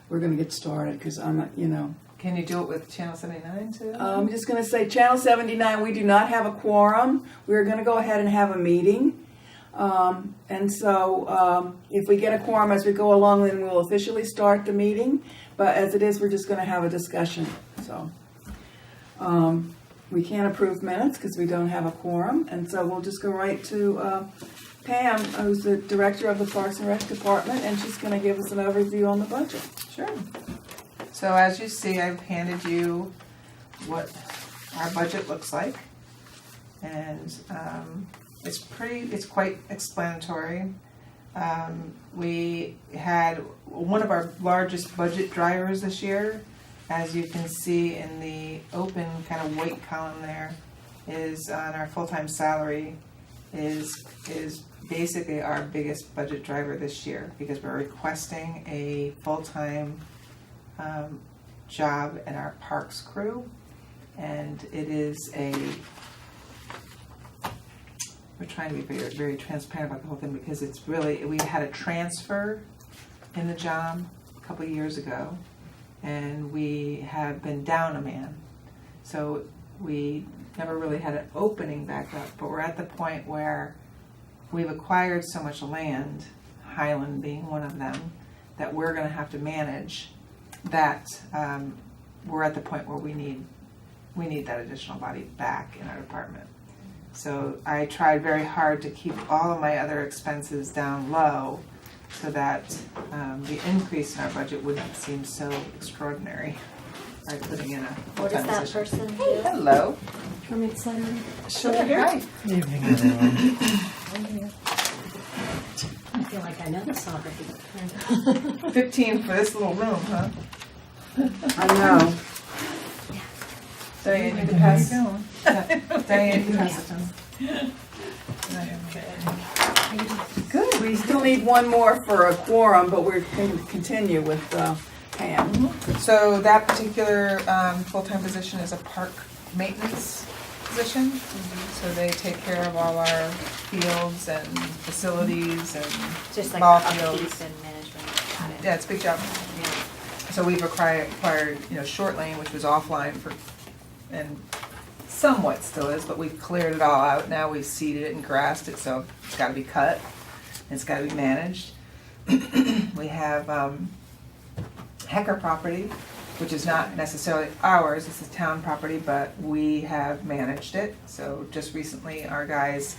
we're going to get started because I'm, Can you do it with Channel 79 too? I'm just going to say Channel 79, we do not have a quorum. We're going to go ahead and have a meeting. And so if we get a quorum as we go along, then we'll officially start the meeting. But as it is, we're just going to have a discussion. So we can't approve minutes because we don't have a quorum. And so we'll just go right to Pam, who's the director of the Parks and Rec Department, and she's going to give us an overview on the budget. Sure. So as you see, I've handed you what our budget looks like. And it's quite explanatory. We had one of our largest budget drivers this year, as you can see in the open kind of white column there, is on our full-time salary is basically our biggest budget driver this year because we're requesting a full-time job in our parks crew, and it is we're trying to be very, very transparent about the whole thing because it's really, we had a transfer in the job a couple of years ago, and we have been down a man. So we never really had an opening back up, but we're at the point where we've acquired so much land, Highland being one of them, that we're going to have to manage that. We're at the point where we need that additional body back in our department. So I tried very hard to keep all of my other expenses down low so that the increase in our budget wouldn't seem so extraordinary by putting in a What is full-time that position. person? Hey, hello. From Exeter. Sure. Hi. Good evening, everyone. I feel like I know the soccer people. 15 for this little room, huh? I know. Diane, you can pass. Diane, you can pass it to me. Good. We still need one more for a quorum, but we're going to continue with Pam. So that particular full-time position is a park maintenance position. So they take care of all our fields and facilities and Just like ball upkeep fields. and management. Yeah, it's a big job. Yeah. So we've acquired Short Lane, which was offline and somewhat still is, but we've cleared it all out. Now we've seeded it and grassed it, so it's got to be cut. It's got to be managed. We have Hecker property, which is not necessarily ours, it's a town property, but we have managed it. So just recently, our guys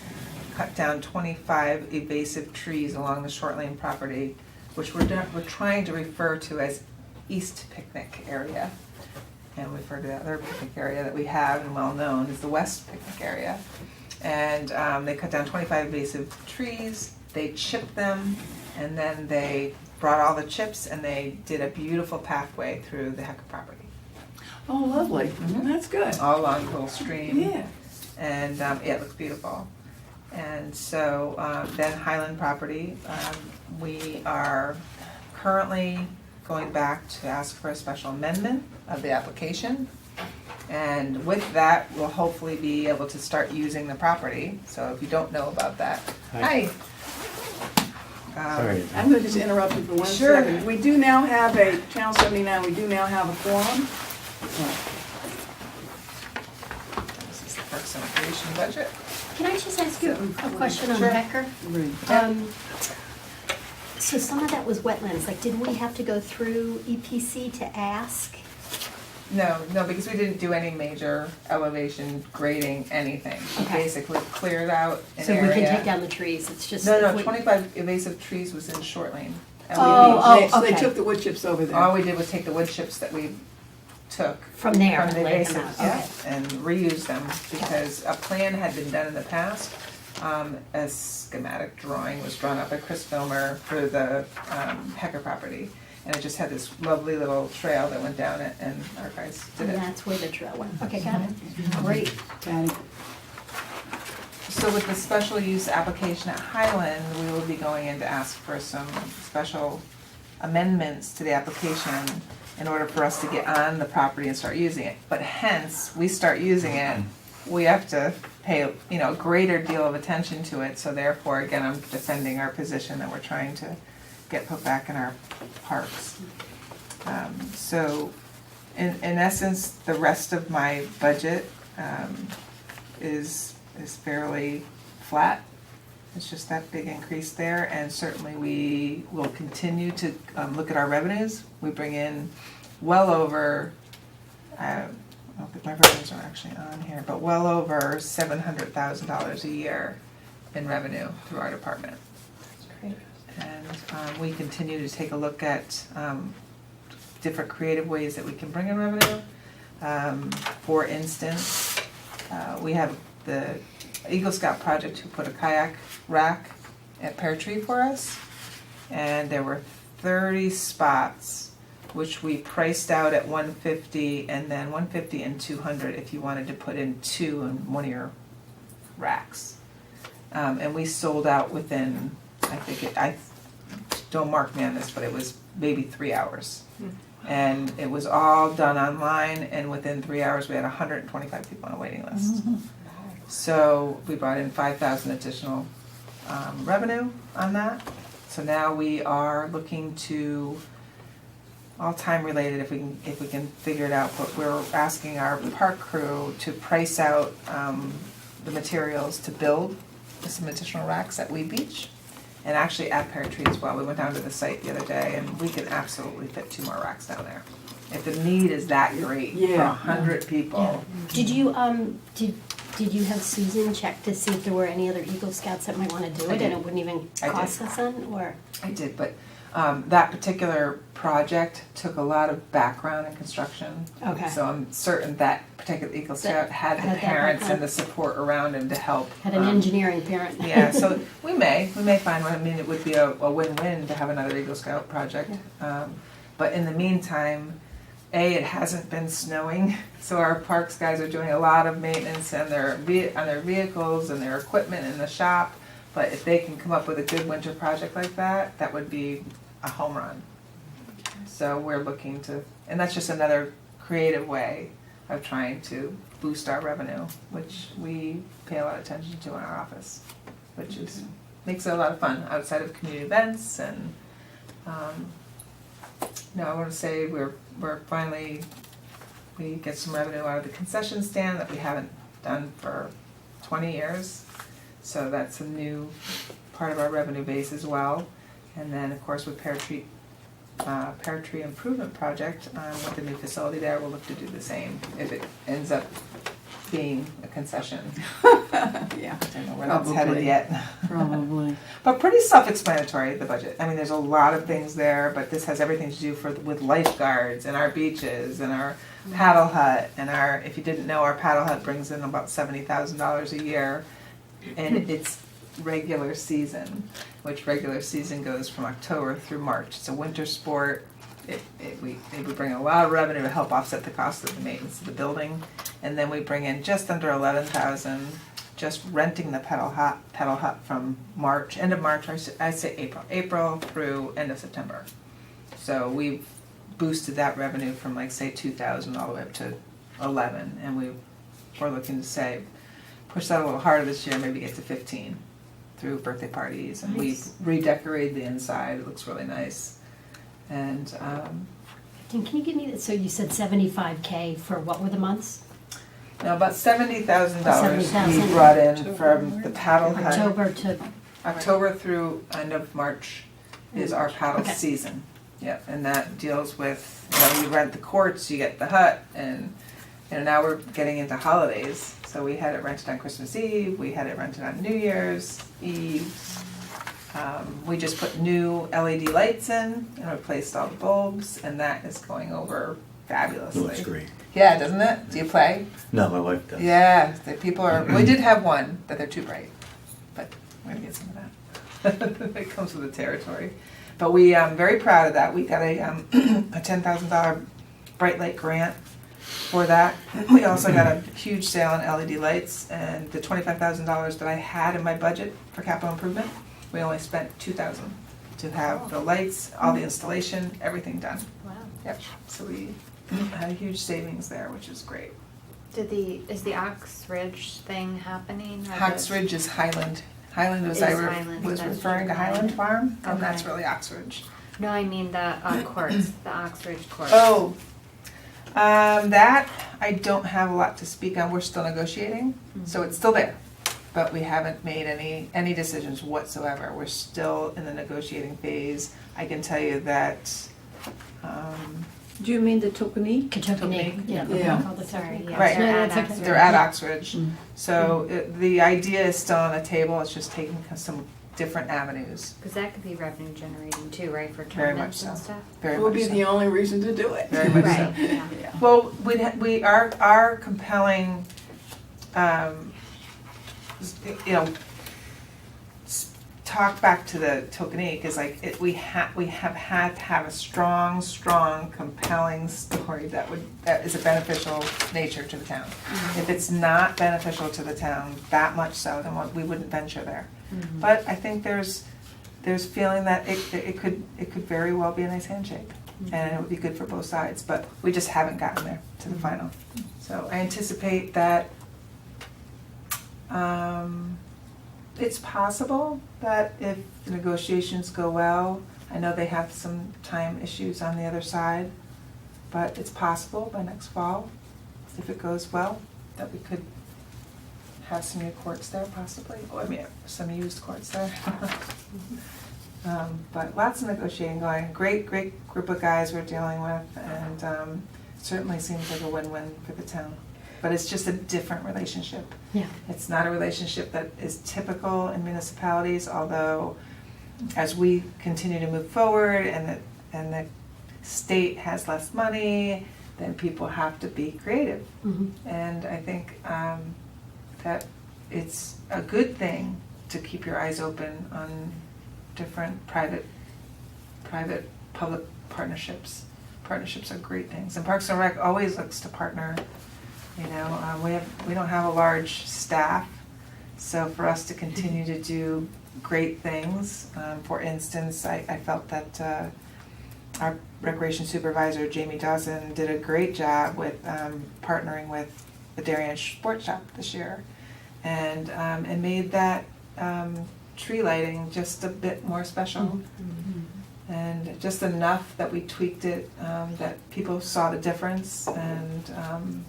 cut down 25 invasive trees along the Short Lane property, which we're trying to refer to as East Picnic area. And we refer to the other picnic area that we have and well known is the West Picnic area. And they cut down 25 invasive trees, they chipped them, and then they brought all the chips and they did a beautiful pathway through the Hecker property. Oh, lovely. That's good. All along the little stream. Yeah. And it looks beautiful. And so then Highland property, we are currently going back to ask for a special amendment of the application. And with that, we'll hopefully be able to start using the property. So if you don't know about that, hi. Sorry. I'm going to just interrupt you for 1 Sure. second. We do now have a, Channel 79, we do now have a quorum. This is the Parks and Recreation budget. Can I just ask you a question on Sure. Hecker? Right. So some of that was wetlands, like didn't we have to go through EPC to ask? No, because we didn't do any major elevation grading, anything. We Okay. basically cleared out an So area. we can take down the trees, it's just. No, if we- 25 invasive trees was in Short Lane. And Oh, They okay. took the wood chips over there. all we did was take the wood chips that we took From there, from the lay them invasives, out, yeah, okay. and reuse them because a plan had been done in the past. A schematic drawing was drawn up by Chris Filmer for the Hecker property. And it just had this lovely little trail that went down it, and our guys did And it. that's where the trail went. Okay, got it. Great. Patty. So with the special use application at Highland, we will be going in to ask for some special amendments to the application in order for us to get on the property and start using it. But hence, we start using it, we have to pay, a greater deal of attention to it. So therefore, again, I'm defending our position that we're trying to get put back in our parks. So in essence, the rest of my budget is fairly flat. It's just that big increase there, and certainly we will continue to look at our revenues. We bring in well over, I don't think my revenues are actually on here, but well over $700,000 a year in revenue through our department. Great. And we continue to take a look at different creative ways that we can bring in revenue. For instance, we have the Eagle Scout project who put a kayak rack at Pear Tree for us, and there were 30 spots, which we priced out at $150, and then $150 and $200 if you wanted to put in 2 in one of your racks. And we sold out within, I don't mark me on this, but it was maybe 3 hours. And it was all done online, and within 3 hours we had 125 people on a waiting list. So we brought in 5,000 additional revenue on that. So now we are looking to, all time related if we can figure it out, but we're asking our park crew to price out the materials to build some additional racks at Weed Beach, and actually at Pear Tree as well. We went down to the site the other day, and we can absolutely fit 2 more racks down there. If the need is that great for Yeah. 100 people. Did you, did you have Susan check to see if there were any other Eagle Scouts that might want to do I it, did. and it wouldn't even I cost did. us then, or? I did, but that particular project took a lot of background in construction. Okay. So I'm certain that particular Eagle Scout had the had that parents background. and the support around him to help. Had an engineering parent. Yeah, so we may find one. I mean, it would be a win-win to have another Eagle Scout project. But in the meantime, it hasn't been snowing, so our parks guys are doing a lot of maintenance on their vehicles and their equipment in the shop. But if they can come up with a good winter project like that, that would be a home run. So we're looking to, and that's just another creative way of trying to boost our revenue, which we pay a lot of attention to in our office, which is, makes it a lot of fun outside of community events. And no, I want to say we're finally, we get some revenue out of the concession stand that we haven't done for 20 years. So that's a new part of our revenue base as well. And then, of course, with Pear Tree Improvement Project, with the new facility there, we'll look to do the same if it ends up being a concession. Yeah, I don't know where that's headed Probably. yet. probably. But pretty self-explanatory, the budget. I mean, there's a lot of things there, but this has everything to do with lifeguards and our beaches and our paddle hut and if you didn't know, our paddle hut brings in about $70,000 a year, and it's regular season, which regular season goes from October through March. It's a winter sport. It would bring a lot of revenue to help offset the cost of the maintenance of the building, and then we bring in just under 11,000 just renting the paddle hut from end of March, I say April through end of September. So we've boosted that revenue from like say 2,000 all the way up to 11, and we're looking to say push that a little harder this year, maybe get to 15 through birthday parties, and Nice. we've redecorated the inside. It looks really nice. And Can you give me, so you said 75K for what were the months? now about $70,000 $70,000. we brought in from the paddle hut. October to, October through end of March is our paddle Okay. season. Yep, and that deals with, you rent the courts, you get the hut, and now we're getting into holidays. So we had it rented on Christmas Eve, we had it rented on New Year's Eve. We just put new LED lights in and replaced all the bulbs, and that is going over fabulously. Looks great. Yeah, doesn't it? Do you play? No, my wife does. Yeah, the people are, we did have one, that they're too bright, but we're gonna get some of that. It comes with the territory. But we, very proud of that. We got a $10,000 Bright Light grant for that. We also got a huge sale on LED lights, and the $25,000 that I had in my budget for capital improvement, we only spent $2,000 to have the lights, all the installation, everything done. wow. Yep, so we had a huge savings there, which is great. Is the Ox Ridge thing happening? or Ox the- Ridge is Highland. Highland was, Is I Highland, was that's referring to true. Highland Farm, and that's Okay. really Ox Ridge. No, I mean the courts, the Oxbridge courts. Oh, that I don't have a lot to speak on. We're still negotiating, so it's still there. But we haven't made any decisions whatsoever. We're still in the negotiating phase. I can tell you that, Do you mean the Tokenie? Kentucky, yeah. Yeah. Called the Sorry, yeah. Right. They're No, at that's okay. Oxbridge. they're at Oxbridge. So the idea is still on the table. It's just taking some different avenues. Because that could be revenue generating too, right, for Very tournaments much and so. stuff? Very It would much be so. the only reason to do it. Very much so. Right, yeah. Yeah. Well, we our compelling, talk back to the Tokenique is like we have had to have a strong, compelling story that is a beneficial nature to the town. If it's not beneficial to the town, that much so, then we wouldn't venture there. But I think there's feeling that it could very well be a nice handshake, and it would be good for both sides. But we just haven't gotten there to the final. So I anticipate that it's possible that if the negotiations go well, I know they have some time issues on the other side, but it's possible by next fall, if it goes well, that we could have some new courts there possibly. Oh, I mean, some used courts there. But lots of negotiating going. Great group of guys we're dealing with, and certainly seems like a win-win for the town. But it's just a different relationship. Yeah. It's not a relationship that is typical in municipalities, although as we continue to move forward and the state has less money, then people have to be creative. And I think that it's a good thing to keep your eyes open on different private-public partnerships. Partnerships are great things, and Parks and Rec always looks to partner. You know, we don't have a large staff, so for us to continue to do great things, for instance, I felt that our recreation supervisor, Jamie Dawson, did a great job with partnering with the Darien Sports Shop this year, and made that tree lighting just a bit more special. And just enough that we tweaked it, that people saw the difference, and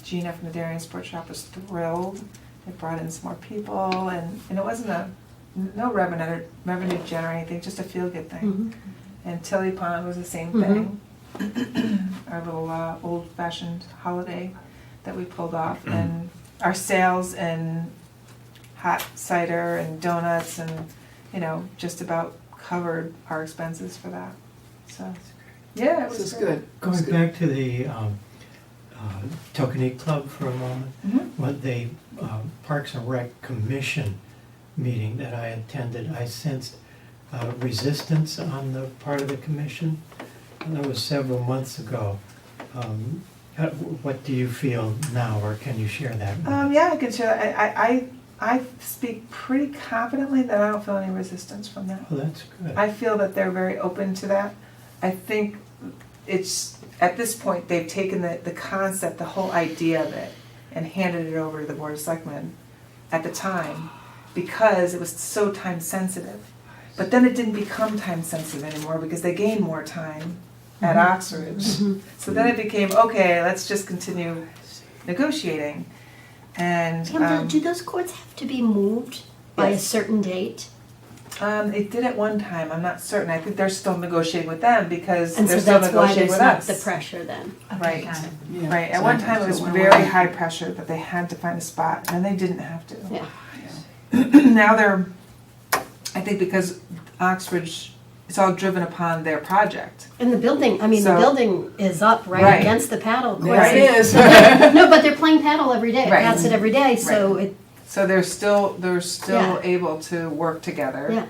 Gina from the Darien Sports Shop was thrilled. It brought in some more people, and it wasn't no revenue generating thing, just a feel-good thing. And Tilly Pond was the same thing. Our little old-fashioned holiday that we pulled off, and our sales and hot cider and donuts and, just about covered our expenses for that. So, yeah, it was This is great. good. Going back to the Tokenie Club for a moment, when the Parks and Rec Commission meeting that I attended, I sensed resistance on the part of the commission. And that was several months ago. What do you feel now, or can you share that? with us? Yeah, I can share that. I speak pretty confidently that I don't feel any resistance from that. Oh, that's good. I feel that they're very open to that. I think it's, at this point, they've taken the concept, the whole idea of it, and handed it over to the Board of Selectmen at the time, because it was so time sensitive. But then it didn't become time sensitive anymore, because they gained more time at Oxford. So then it became, okay, let's just continue negotiating. And Pam, do those courts have to be moved by a Yes. certain date? They did at one time, I'm not certain. I think they're still negotiating with them, because And so they're still that's why negotiating there's with not us. the pressure then. Right, Yeah. right. At So one I- time, it was so when very we- high pressure that they had to find a spot, and they didn't have to. Yeah. Now they're, I think because Oxbridge, it's all driven upon their project. And the building, the So- building is up right Right. against the paddle course. There it is. No, but they're playing paddle every day, Right. that's it every day, so Right. it, So they're still Yeah. able to work together. yeah.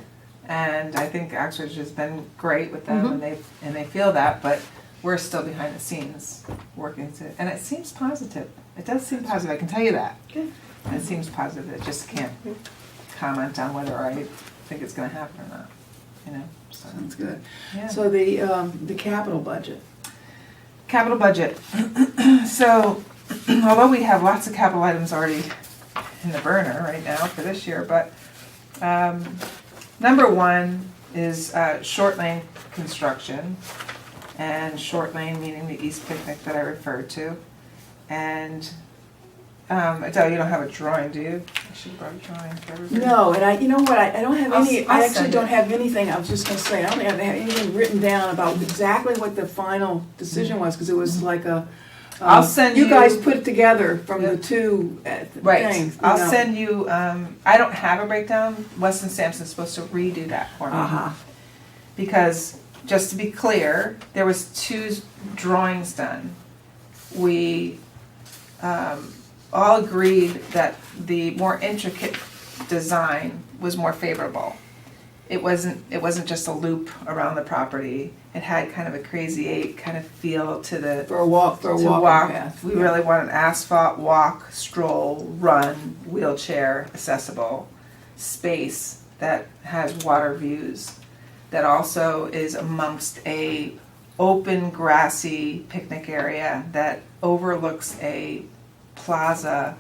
And I think Oxbridge has been great with them, Mhm. and they feel that, but we're still behind the scenes working to, and it seems positive. It does seem positive, I can tell you that. Good. It seems positive, I just can't comment on whether I think it's gonna happen or not, so. Sounds good. Yeah. So the capital budget. Capital budget. So, although we have lots of capital items already in the burner right now for this year, but number one is short lane construction, and short lane meaning the East Picnic that I referred to. And Adele, you don't have a drawing, do you? I should have brought a drawing for everybody. No, and you know what, I don't have any, I'll I actually send don't it. have anything, I was just gonna say, I don't have anything written down about exactly what the final decision was, because it was like a. I'll send You you- guys put it together from the Yep. two Right, things. you I'll know. send you, I don't have a breakdown, Weston Sampson's supposed to redo that for me. Uh-huh, Because, just to be clear, there was 2 drawings done. We all agreed that the more intricate design was more favorable. It wasn't just a loop around the property. It had kind of a Crazy 8 kind of feel to the for a walking path. We really want an asphalt walk, stroll, run, wheelchair accessible space that has water views, that also is amongst a open grassy picnic area that overlooks a plaza,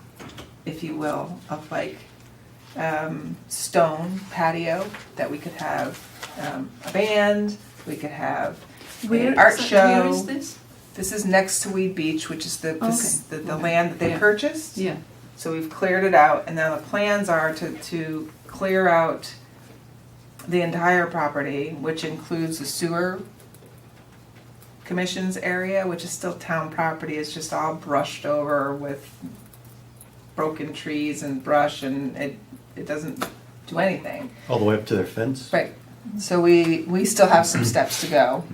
if you will, of like stone patio that we could have a band, we could have an art show. Where is this? This is next to Weed Beach, which is the Okay. land that they Yeah. purchased. Yeah. So we've cleared it out, and now the plans are to clear out the entire property, which includes the sewer commission's area, which is still town property. It's just all brushed over with broken trees and brush, and it doesn't do anything. All the way up to their fence? Right. So we still have some steps to go.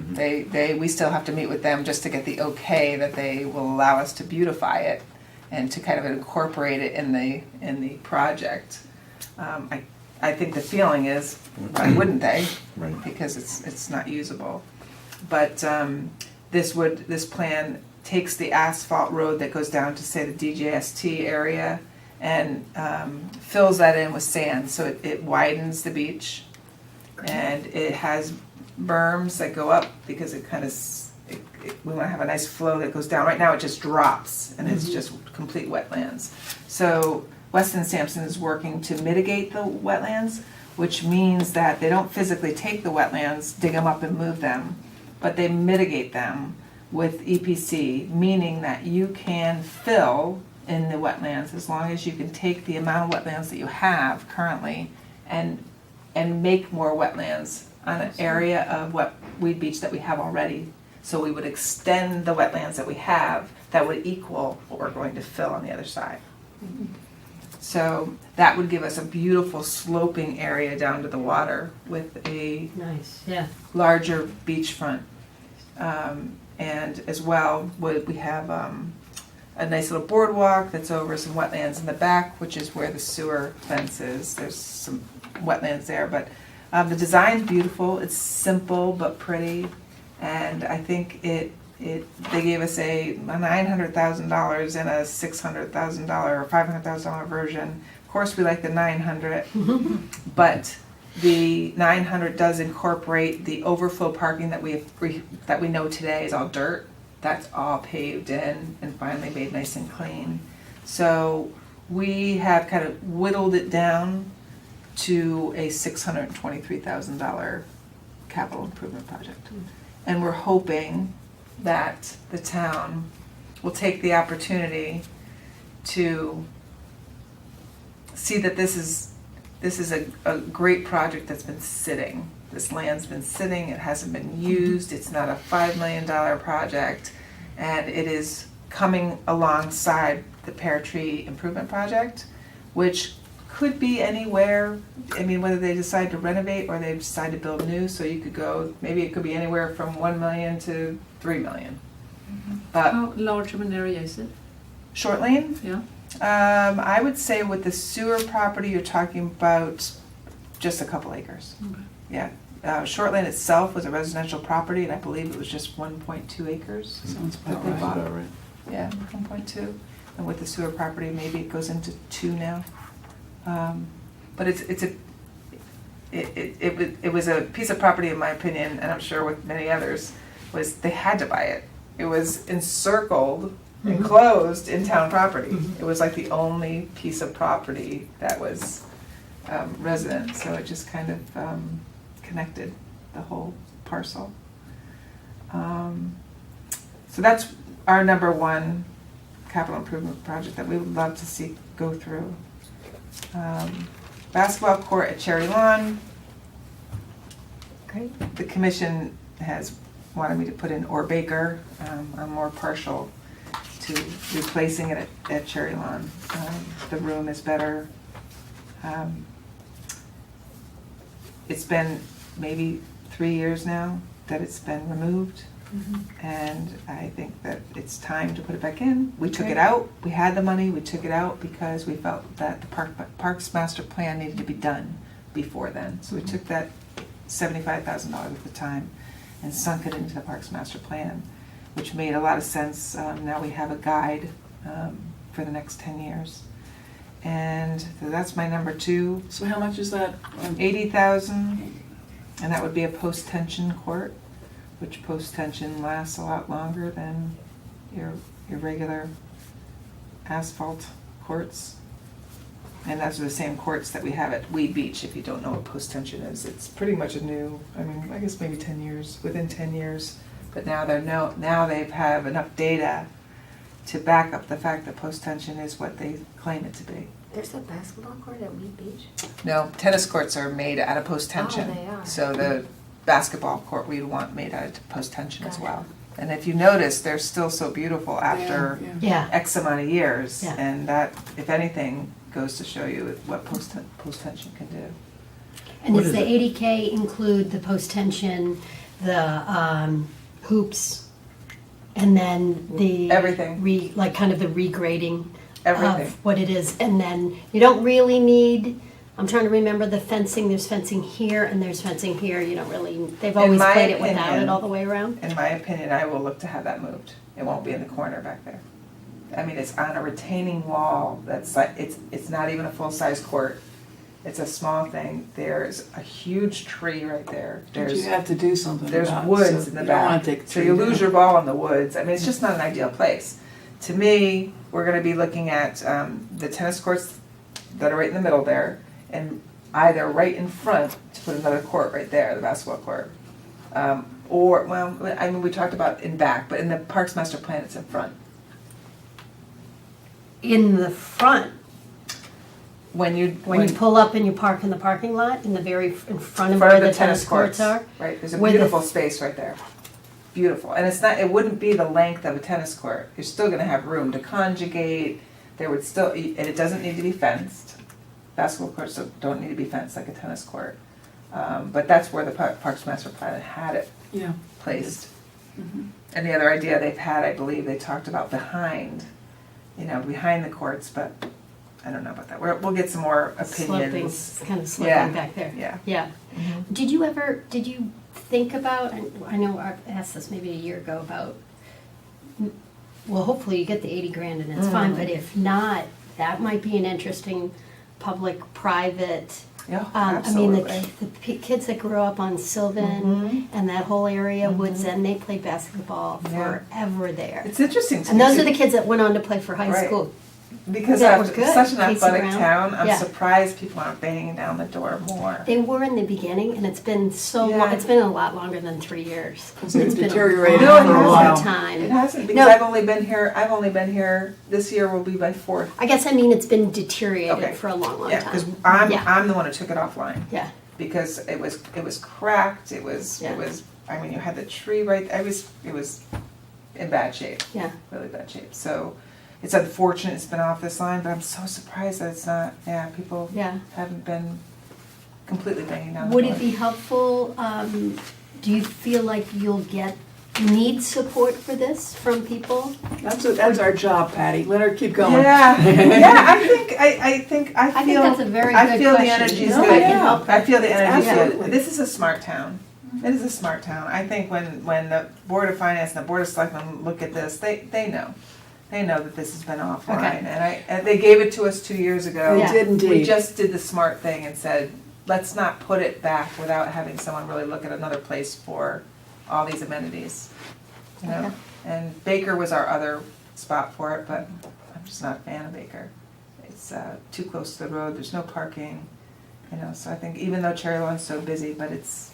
We still have to meet with them just to get the okay that they will allow us to beautify it and to kind of incorporate it in the project. I think the feeling is, why wouldn't they? Right. Because it's not usable. But this plan takes the asphalt road that goes down to, say, the DJST area and fills that in with sand, so it widens the beach. And it has berms that go up because it kind of, we want to have a nice flow that goes down. Right now it just drops and it's just complete wetlands. So Weston Sampson is working to mitigate the wetlands, which means that they don't physically take the wetlands, dig them up and move them, but they mitigate them with EPC, meaning that you can fill in the wetlands as long as you can take the amount of wetlands that you have currently and make more wetlands on an area of Weed Beach that we have already. So we would extend the wetlands that we have that would equal what we're going to fill on the other side. So that would give us a beautiful sloping area down to the water with a Nice, yeah. larger beachfront. And as well, we have a nice little boardwalk that's over some wetlands in the back, which is where the sewer fence is. There's some wetlands there, but the design's beautiful. It's simple but pretty, and I think they gave us a $900,000 and a $600,000 or $500,000 version. Of course, we like the 900, but the 900 does incorporate the overflow parking that we know today is all dirt. That's all paved in and finally made nice and clean. So we have kind of whittled it down to a $623,000 capital improvement project. And we're hoping that the town will take the opportunity to see that this is a great project that's been sitting. This land's been sitting, it hasn't been used, it's not a $5 million project, and it is coming alongside the Pear Tree Improvement Project, which could be anywhere, I mean, whether they decide to renovate or they decide to build new, so you could go, maybe it could be anywhere from 1 million to 3 million. But How large of an area is it? short lane, Yeah. I would say with the sewer property, you're talking about just a couple acres. Okay. Yeah, short lane itself was a residential property, and I believe it was just 1.2 acres. Sounds that about they right. bought. About right. Yeah, 1.2. And with the sewer property, maybe it goes into 2 now. But it was a piece of property, in my opinion, and I'm sure with many others, was they had to buy it. It was encircled, enclosed in town property. It was like the only piece of property that was resident, so it just kind of connected the whole parcel. So that's our number one capital improvement project that we would love to see go through. Basketball court at Cherry Lawn, Great. the commission has wanted me to put in or Baker. I'm more partial to replacing it at Cherry Lawn. The room is better. It's been maybe 3 years now that it's been removed. And I think that it's time to put it back in. We took it out. We had the money. We took it out because we felt that the Parks Master Plan needed to be done before then. So we took that $75,000 at the time and sunk it into the Parks Master Plan, which made a lot of sense. Now we have a guide for the next 10 years. And so that's my number two. So how much is that? 80,000, and that would be a post-tension court, which post-tension lasts a lot longer than your regular asphalt courts. And those are the same courts that we have at Weed Beach, if you don't know what post-tension is. It's pretty much a new, I mean, I guess maybe 10 years, within 10 years. But now they have enough data to back up the fact that post-tension is what they claim it to be. There's a basketball court at Weed Beach? No, tennis courts are made out of post-tension. Oh, they are. So the basketball court we'd want made out of post-tension as Got it. well. And if you notice, they're still so beautiful after Yeah. X amount of years. Yeah. And that, if anything, goes to show you what post-tension can do. And What does is the it? 80K include the post-tension, the hoops, and then the Everything. like kind of the regrading Everything. of what it is, and then you don't really need. I'm trying to remember the fencing. There's fencing here and there's fencing here. You don't really. They've always my played it without opinion- it all the way around. In my opinion, I will look to have that moved. It won't be in the corner back there. I mean, it's on a retaining wall that's like, it's not even a full-size court. It's a small thing. There's a huge tree right there. But you have to do something There's about it, woods so in the you don't wanna back, take the so tree you down. lose your ball in the woods. I mean, it's just not an ideal place. To me, we're gonna be looking at the tennis courts that are right in the middle there, and either right in front to put another court right there, the basketball court. Or, well, I mean, we talked about in back, but in the Parks Master Plan, it's in front. In the front, When you pull up and you park in the parking lot, in the very in front of front where of the tennis courts are. Right, there's a Where the- beautiful space right there. Beautiful, and it's not. It wouldn't be the length of a tennis court. You're still going to have room to conjugate. There would still, and it doesn't need to be fenced. Basketball courts don't need to be fenced like a tennis court. But that's where the Parks Master Plan had it Yeah. placed. Mhm. And the other idea they've had, I believe, they talked about behind the courts, but I don't know about that. We'll get some more Sloping, opinions. kind of sloping Yeah. back there. Yeah. Yeah. Did you think about, and I know I asked this maybe a year ago about, well, hopefully you get the 80 grand and it's fine, but if not, that might be an interesting public-private, Yeah, I mean, absolutely. the kids that grew up on Sylvan and that whole area, Woods End, they played basketball Yeah. forever there. It's interesting to And me those too, are the kids that went on to play for high Right. school. because that were after good. such an Casey athletic Brown. town, I'm Yeah. surprised people aren't banging down the door more. They were in the beginning, and it's been so Yeah. long. It's been a lot longer than 3 years. It's been been a deteriorating No, it long for a hasn't. while. time. It hasn't, because No. I've only been here, this year will be my fourth. I guess I mean it's been deteriorated Okay. for a long Yeah, time. because Yeah. I'm the one who took it offline, Yeah, because it was cracked, it was, Yeah. I mean, you had the tree right, it was in bad shape. yeah. Really bad shape. So it's unfortunate it's been off this line, but I'm so surprised that it's not, people Yeah. haven't been completely banging down the Would door. it be helpful, do you feel like you'll need support for this from people? That's our job, Patty. Let her keep going. Yeah, I think I think that's a very I good feel the question. energy's No, good. I can help I feel the energy's Absolutely. good. This is a smart town. It is a smart town. I think when the Board of Finance and the Board of Selectmen look at this, they know. They know that this has been offline, Okay. and they gave it to us 2 years ago. They Yeah. did indeed. We just did the smart thing and said, let's not put it back without having someone really look at another place for all these amenities. You know, Okay. and Baker was our other spot for it, but I'm just not a fan of Baker. It's too close to the road. There's no parking, so I think even though Cherry Lawn's so busy, but it's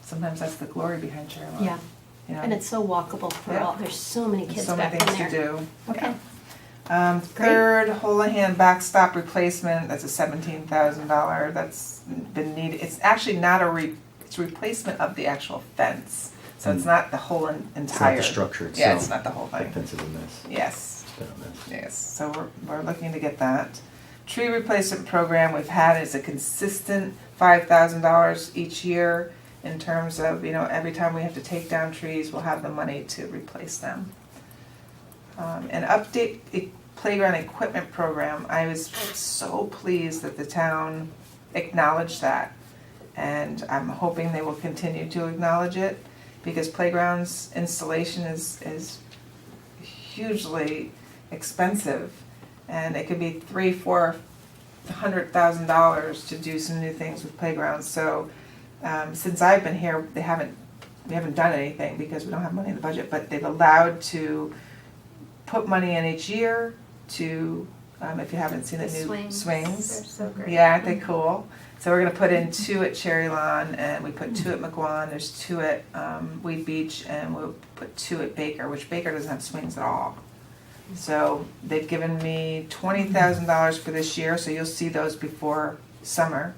sometimes that's the glory behind Cherry Lawn. Yeah, You know? and it's so walkable for Yeah. all, there's so many There's kids so back many in things there. to do. Okay. Yeah. Third, Houlihan backstop replacement, that's a $17,000, that's been needed, it's actually not it's a replacement of the actual fence. So it's not the whole It's not entire. the structure itself. Yeah, it's not the whole That thing. fence is a mess. Yes, It's been a mess. yes, so we're looking to get that. Tree replacement program we've had is a consistent $5,000 each year in terms of, every time we have to take down trees, we'll have the money to replace them. An update playground equipment program, I was so pleased that the town acknowledged that. And I'm hoping they will continue to acknowledge it, because playgrounds installation is hugely expensive. And it could be $300,000-$400,000 to do some new things with playgrounds. So since I've been here, we haven't done anything because we don't have money in the budget, but they've allowed to put money in each year to, if you haven't seen the new swings. They're so great. Yeah, aren't they cool? So we're gonna put in 2 at Cherry Lawn, and we put 2 at McGuan, there's 2 at Weed Beach, and we'll put 2 at Baker, which Baker doesn't have swings at all. So they've given me $20,000 for this year, so you'll see those before summer.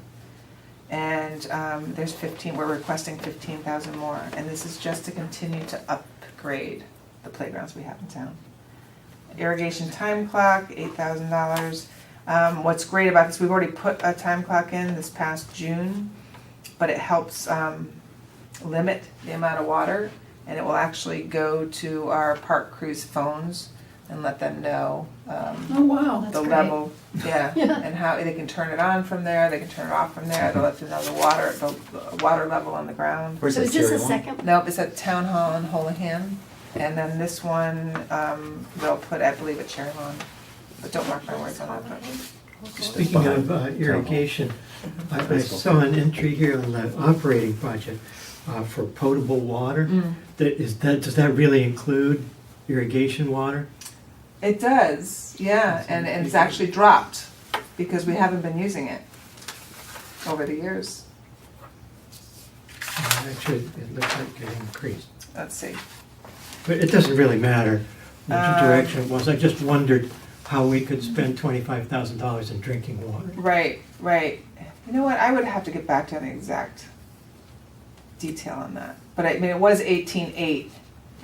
And we're requesting 15,000 more, and this is just to continue to upgrade the playgrounds we have in town. Irrigation time clock, $8,000. What's great about this, we've already put a time clock in this past June, but it helps limit the amount of water, and it will actually go to our park crews' phones and let them know Oh, wow. the great. level, yeah, Yeah. and how they can turn it on from there, they can turn it off from there, they'll let them know the water level on the ground. Where's So that is this a Cherry Lawn? second? Nope, it's at Town Hall in Houlihan, and then this one, they'll put, I believe, at Cherry Lawn, but don't mark my words on that, but. Speaking of irrigation, I saw an entry here on the operating budget for potable water. Does that really include irrigation water? It does, yeah, and it's actually dropped, because we haven't been using it over the years. Actually, it looks like it increased. Let's see. But it doesn't really matter which Uh, direction it was. I just wondered how we could spend $25,000 in drinking water. Right, right. You know what, I would have to get back to an exact detail on that. But I mean, it was 18.8,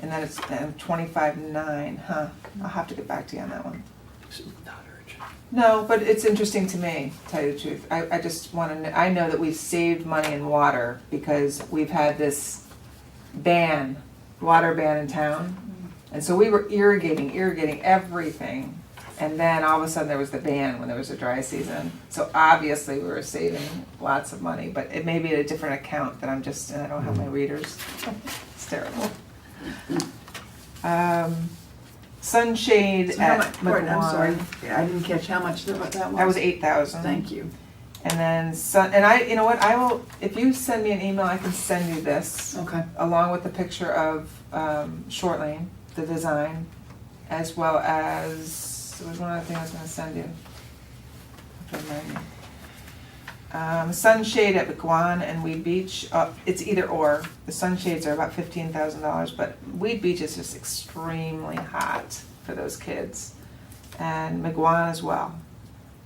and then it's 25.9, huh? I'll have to get back to you on that one. It's not urgent. No, but it's interesting to me, to tell you the truth. I just want to, I know that we've saved money in water because we've had this water ban in town. And so we were irrigating everything. And then all of a sudden there was the ban when there was a dry season. So obviously we were saving lots of money, but it may be at a different account that and I don't have my readers. It's terrible. Sunshade So how at much, Gordon, I'm sorry, McGuan. I didn't catch how much that was. That was 8,000. Thank you. And then you know what, if you send me an email, I can send you this, Okay. along with the picture of Short Lane, the design, as well as, there was one other thing I was gonna send you. Have to remind me. Sunshade at McGuan and Weed Beach, it's either or. The sunshades are about $15,000, but Weed Beach is just extremely hot for those kids. And McGuan as well.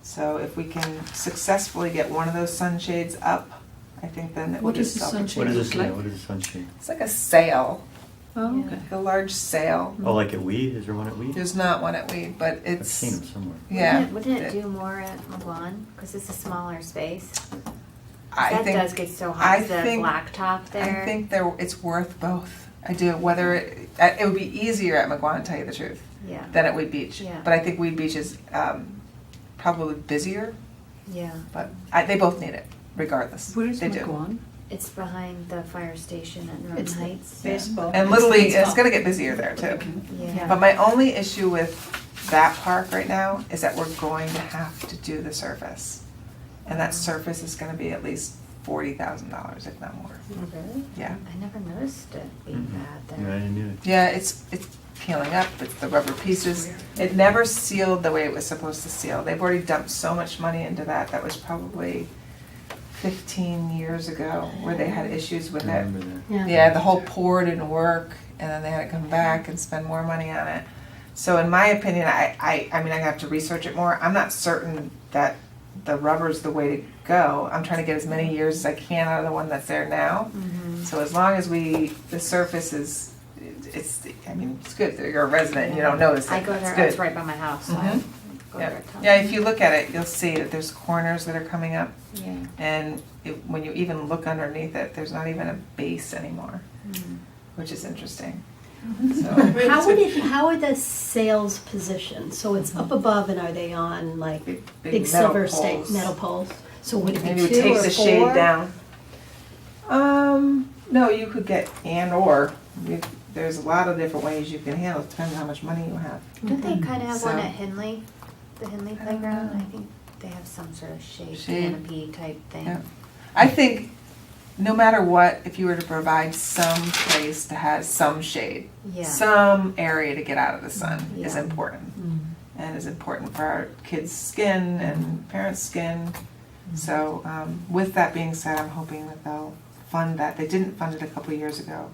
So if we can successfully get one of those sunshades up, I think then it will What be is the self- sunshade? What is this? Like- What is the sunshade? It's like a sail, Oh, Yeah. okay. like a large sail. Oh, like at Weed? Is there one at Weed? There's not one at Weed, but I've it's, seen them somewhere. yeah. Wouldn't it do more at McGuan? Because it's a smaller space. I That think, does get so I hot, the think- blacktop I there. think it's worth both. I do, whether it would be easier at McGuan, to tell you the truth, Yeah, than at Weed Beach. Yeah. But I think Weed Beach is probably busier, yeah. but they both need it, regardless. Where is They do. McGuan? It's behind the fire station at Norton It's the Heights. Yeah. baseball. And Little League, Baseball. it's gonna get busier there too. Yeah. But my only issue with that park right now is that we're going to have to do the surface. And that surface is gonna be at least $40,000, if not more. Oh, really? Yeah. I never noticed it being Mhm. bad Yeah, I there. didn't know. Yeah, it's peeling up, it's the rubber pieces. It never sealed the way it was supposed to seal. They've already dumped so much money into that, that was probably 15 years ago where they had issues with I it. remember that. Yeah. Yeah, the whole pour didn't work, and then they had to come back and spend more money on it. So in my opinion, I mean, I have to research it more. I'm not certain that the rubber's the way to go. I'm trying to get as many years as I can out of the one that's there now. So as long as the surface is, I mean, it's good. You're a resident and you don't notice it. I go It's there, good. it's right by my house, so I Mhm. go Yeah. there. a ton. Yeah, if you look at it, you'll see that there's corners that are coming up, Yeah. and when you even look underneath it, there's not even a base anymore, which is interesting. So, How are the sails positioned? So it's up above, and are they on like big big metal silver poles. metal poles? So would it be Maybe we two take or the four? shade down. No, you could get there's a lot of different ways you can handle it, depends on how much money you have. Don't they kind of have one So- at Henley, the Henley playground? I think they have some sort of shade Shade. canopy type thing. Yeah. I think no matter what, if you were to provide some place to have some shade, Yeah. some area to get out of the sun is Yeah. important. And is important for our kids' skin and parents' skin. So with that being said, I'm hoping that they'll fund that. They didn't fund it a couple of years ago.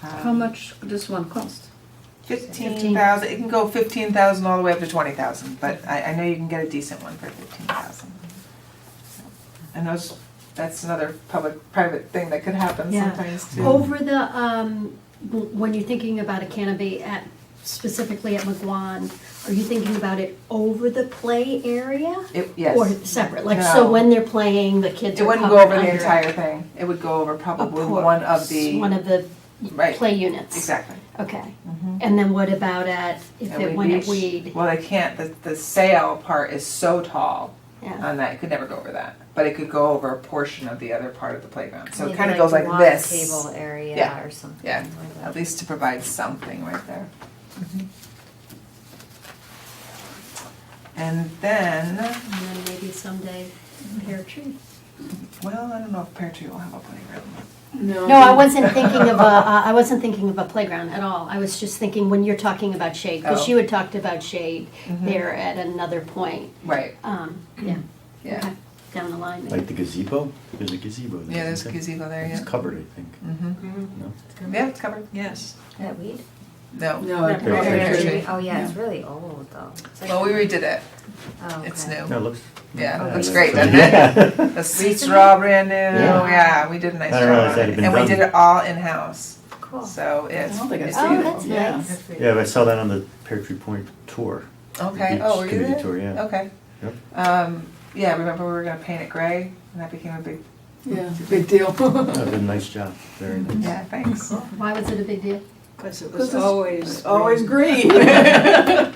How much does one cost? 15,000. It can go 15,000 all the way up to 20,000, but I know you can get a decent one for 15,000. And that's another public-private thing that could happen Yeah. sometimes too. Over the when you're thinking about a canopy specifically at McGuan, are you thinking about it over the play area? Yes. Or separate, like, No. so when they're playing, the kids It are wouldn't go covered over the under entire thing. It would go over a probably porch, one of the. one of the Right. play units. Exactly. Okay, Mhm. and then what about if And it we went at reach- weed? Well, they can't, the sail part is so tall Yeah, on that, it could never go over that. But it could go over a portion of the other part of the playground. So it Maybe kind of goes the like water this. Table area Yeah. or something. Yeah. like that. At least to provide something right there. And then, and then maybe someday pear tree. well, I don't know if Pear Tree will have a playground. No, No, I wasn't thinking of I wasn't thinking of a playground at all. I was just thinking when you're talking about shade, because Oh. you had talked about shade Mhm. there at another point. Right, Yeah, yeah. okay, down the line. Like the gazebo? There's a gazebo there. Yeah, there's a isn't there? gazebo there, It's yeah. covered, I think. Mm-hmm. No? Yeah, it's covered. Yes. That weed? No. No, Pear Pear Pear Tree. Tree. Oh, yeah, it's really old though. It's like- Well, we redid it. Oh, It's okay. new. No, it looks. Yeah, Oh, it looks yeah. great, doesn't Yeah. it? The seats are all brand new. Yeah. Yeah, we did a nice I job. didn't realize on that it. had been And we done. did it all in-house. Cool. So I it's. don't think I've it's seen Oh, it. that's Yeah. nice. Yeah, but I saw that on the Pear Tree Point tour. Okay, Beach oh, were you committee there? tour, yeah. Okay. Yep. Yeah, remember we were gonna paint it gray, and that became a big, Yeah, it's a big deal. That did a nice job. Very nice. yeah, thanks. Why was it a big deal? Because it Because was always. Always green. Yeah.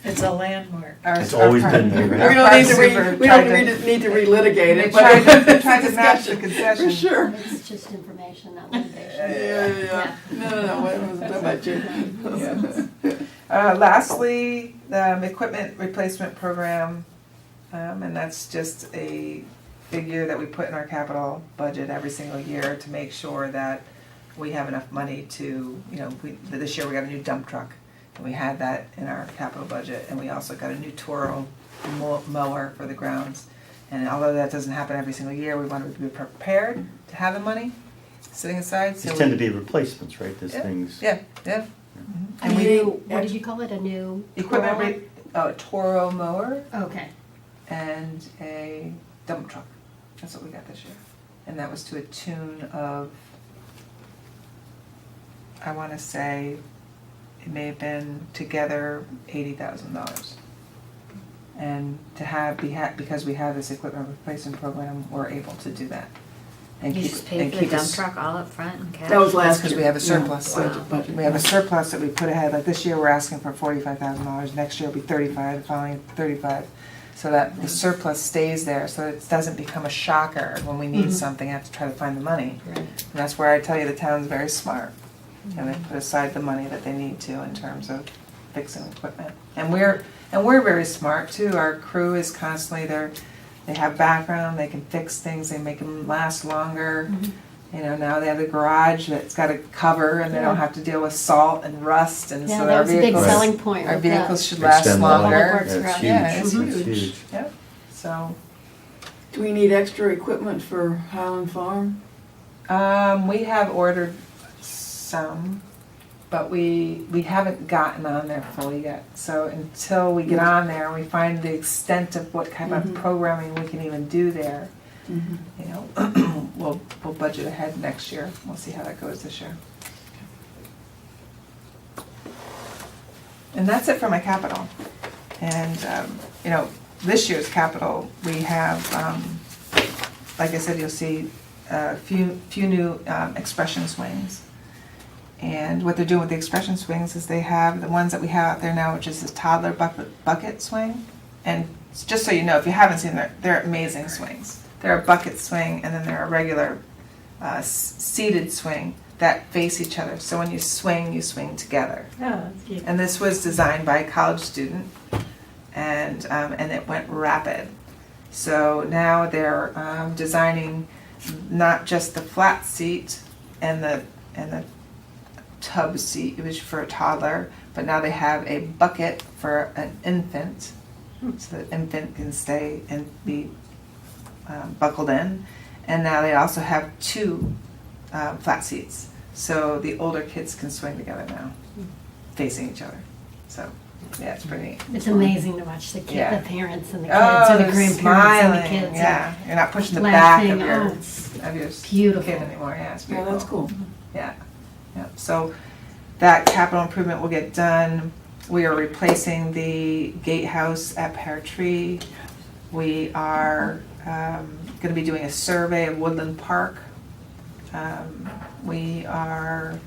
It's a landmark. Our- It's always our been there, park- right? We our don't need to park super we tried don't need to relitigate They it, but tried to- it's tried a to match the discussion. concession. For sure. It's just information, not Yeah, litigation. yeah. No, what was that about you? Lastly, the equipment replacement program, and that's just a figure that we put in our capital budget every single year to make sure that we have enough money to, this year we got a new dump truck, and we had that in our capital budget, and we also got a new Toro mower for the grounds. And although that doesn't happen every single year, we wanted to be prepared to have the money sitting aside. So These tend to be replacements, right? There's Yeah. things. Yeah, yeah. A And we new, what did you call it, a new? equipment, Toro mower Okay, and a dump truck. That's what we got this year. And that was to a tune of, I want to say, it may have been together $80,000. And because we have this equipment replacement program, we're able to do that. And You keep- just paid and for the keep dump us- truck all up front and cash? That was That's last because year. we have a Yeah, surplus. budget. We have a surplus that we put ahead, like this year, we're asking for $45,000, next year will be 35, the following 35. So that the surplus stays there, so it doesn't become a shocker when we need something, I have to try to find the money. Right. And that's where I tell you the town's very smart. And they put aside the money that they need to in terms of fixing equipment. And we're very smart too, our crew is constantly there, they have background, they can fix things, they make them last longer. Now they have the garage that's got a cover and they don't Yeah. have to deal with salt and rust, and yeah, so that our was a big vehicles, selling point our with that. vehicles should last Extend the life. longer. Public Works That's garage. huge. Yeah, it's That's huge. huge. Yep, so, Do we need extra equipment for Highland Farm? We have ordered some, but we haven't gotten on there fully yet. So until we get on there, we find the extent of what kind of programming we can even do there. You know, we'll budget ahead next year. We'll see how that goes this year. And that's it for my capital. And you know, this year's capital, we have, like I said, you'll see a few new expression swings. And what they're doing with the expression swings is they have the ones that we have out there now, which is this toddler bucket swing. And just so you know, if you haven't seen them, they're amazing swings. They're a bucket swing, and then they're a regular seated swing that face each other. So when you swing together. Oh, that's cute. And this was designed by a college student, and it went rapid. So now they're designing not just the flat seat and the tub seat, which for a toddler, but now they have a bucket for an infant, so the infant can stay and be buckled in. And now they also have two flat seats, so the older kids can swing together now, facing each other. So yeah, it's pretty neat. It's amazing to watch the Yeah. the parents and the kids, or the they're grandparents smiling. and the kids. Yeah, you're not pushing the laughing. back Oh, of it's your beautiful. kid anymore. Yeah, it's Yeah, beautiful. that's cool. Yeah, yeah. So that capital improvement will get done. We are replacing the gatehouse at Pear Tree. We are going to be doing a survey of Woodland Park. We are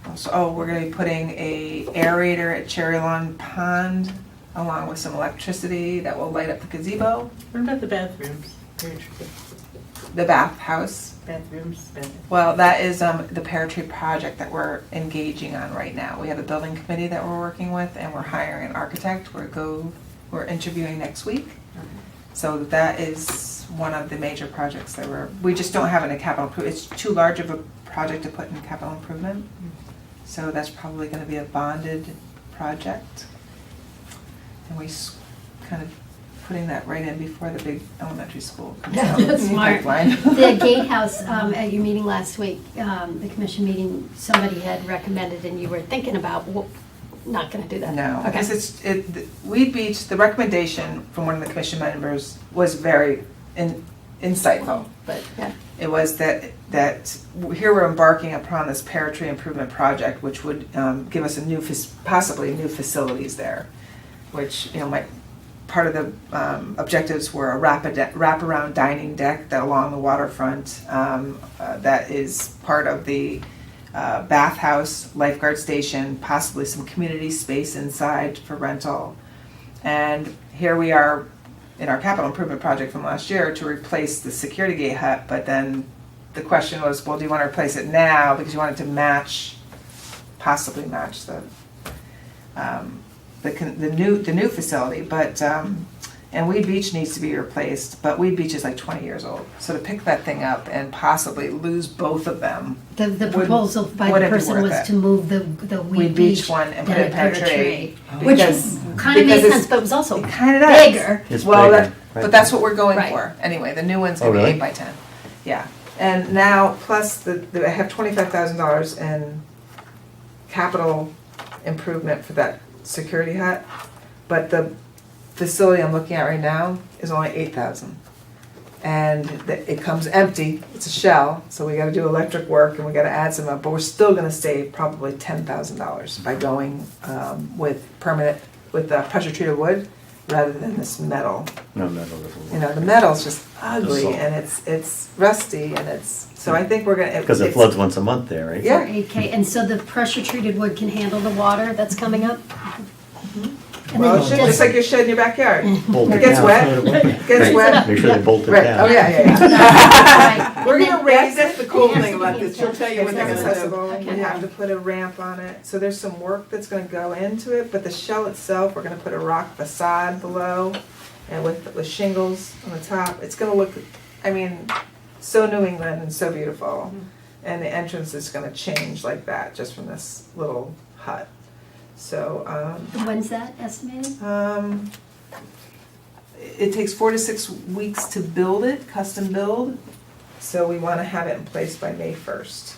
also, we're going to be putting a aerator at Cherry Lawn Pond, along with some electricity that will light up the gazebo. What about the bathrooms? The bathhouse. Bathrooms. Well, that is the Pear Tree project that we're engaging on right now. We have a building committee that we're working with, and we're hiring an architect. We're interviewing next week. So that is one of the major projects that we just don't have in a capital improvement. It's too large of a project to put in capital improvement. So that's probably going to be a bonded project. And we kind of putting that right in before the big elementary school comes out. That's smart. Pipeline. The gatehouse, at your meeting last week, the commission meeting, somebody had recommended, and you were thinking about, not gonna do that. No, Okay. because Weed Beach, the recommendation from one of the commission members was very insightful. But Yeah. it was that here we're embarking upon this Pear Tree improvement project, which would give us possibly new facilities there, which, you know, might. Part of the objectives were a wraparound dining deck that along the waterfront that is part of the bathhouse, lifeguard station, possibly some community space inside for rental. And here we are in our capital improvement project from last year to replace the security gate hut, but then the question was, well, do you want to replace it now because you want it to possibly match the new facility, but and Weed Beach needs to be replaced, but Weed Beach is like 20 years old. So to pick that thing up and possibly lose both of them, The proposal by the wouldn't be person worth was it. to move the Weed Weed Beach Beach one and down put it at at Pear Pear Tree, Tree, which because- kind of because made it's- sense, but it was also it kind of does. bigger. It's Well, bigger, right? but that's what we're going Right. for anyway. The new one's Oh, gonna be really? 8 by 10. Yeah, and now plus I have $25,000 in capital improvement for that security hut, but the facility I'm looking at right now is only 8,000, and it comes empty. It's a shell, so we got to do electric work and we got to add some up. But we're still going to save probably $10,000 by going with pressure treated wood rather than this metal. No, doesn't work. You know, the metal's just ugly Salt. and it's rusty and so I think we're gonna. Because it floods once a month there, right? Yeah. For 8K, and so the pressure treated wood can handle the water that's coming up? And Well, then it should, just like your shed in your backyard. Bolt It gets down. wet. It gets Right. wet. Make sure they bolt it Right, down. oh yeah, yeah. Right. We're And gonna then- raise That's it. the cool It has thing to about be this. She'll tell you It's what they're gonna do. accessible. Okay. We have to put a ramp on it. So there's some work that's gonna go into it, but the shell itself, we're gonna put a rock facade below and with shingles on the top. It's gonna look, I mean, so New England and so beautiful. And the entrance is gonna change like that, just from this little hut. So, When's that estimated? it takes 4 to 6 weeks to build it, custom build. So we want to have it in place by May 1st.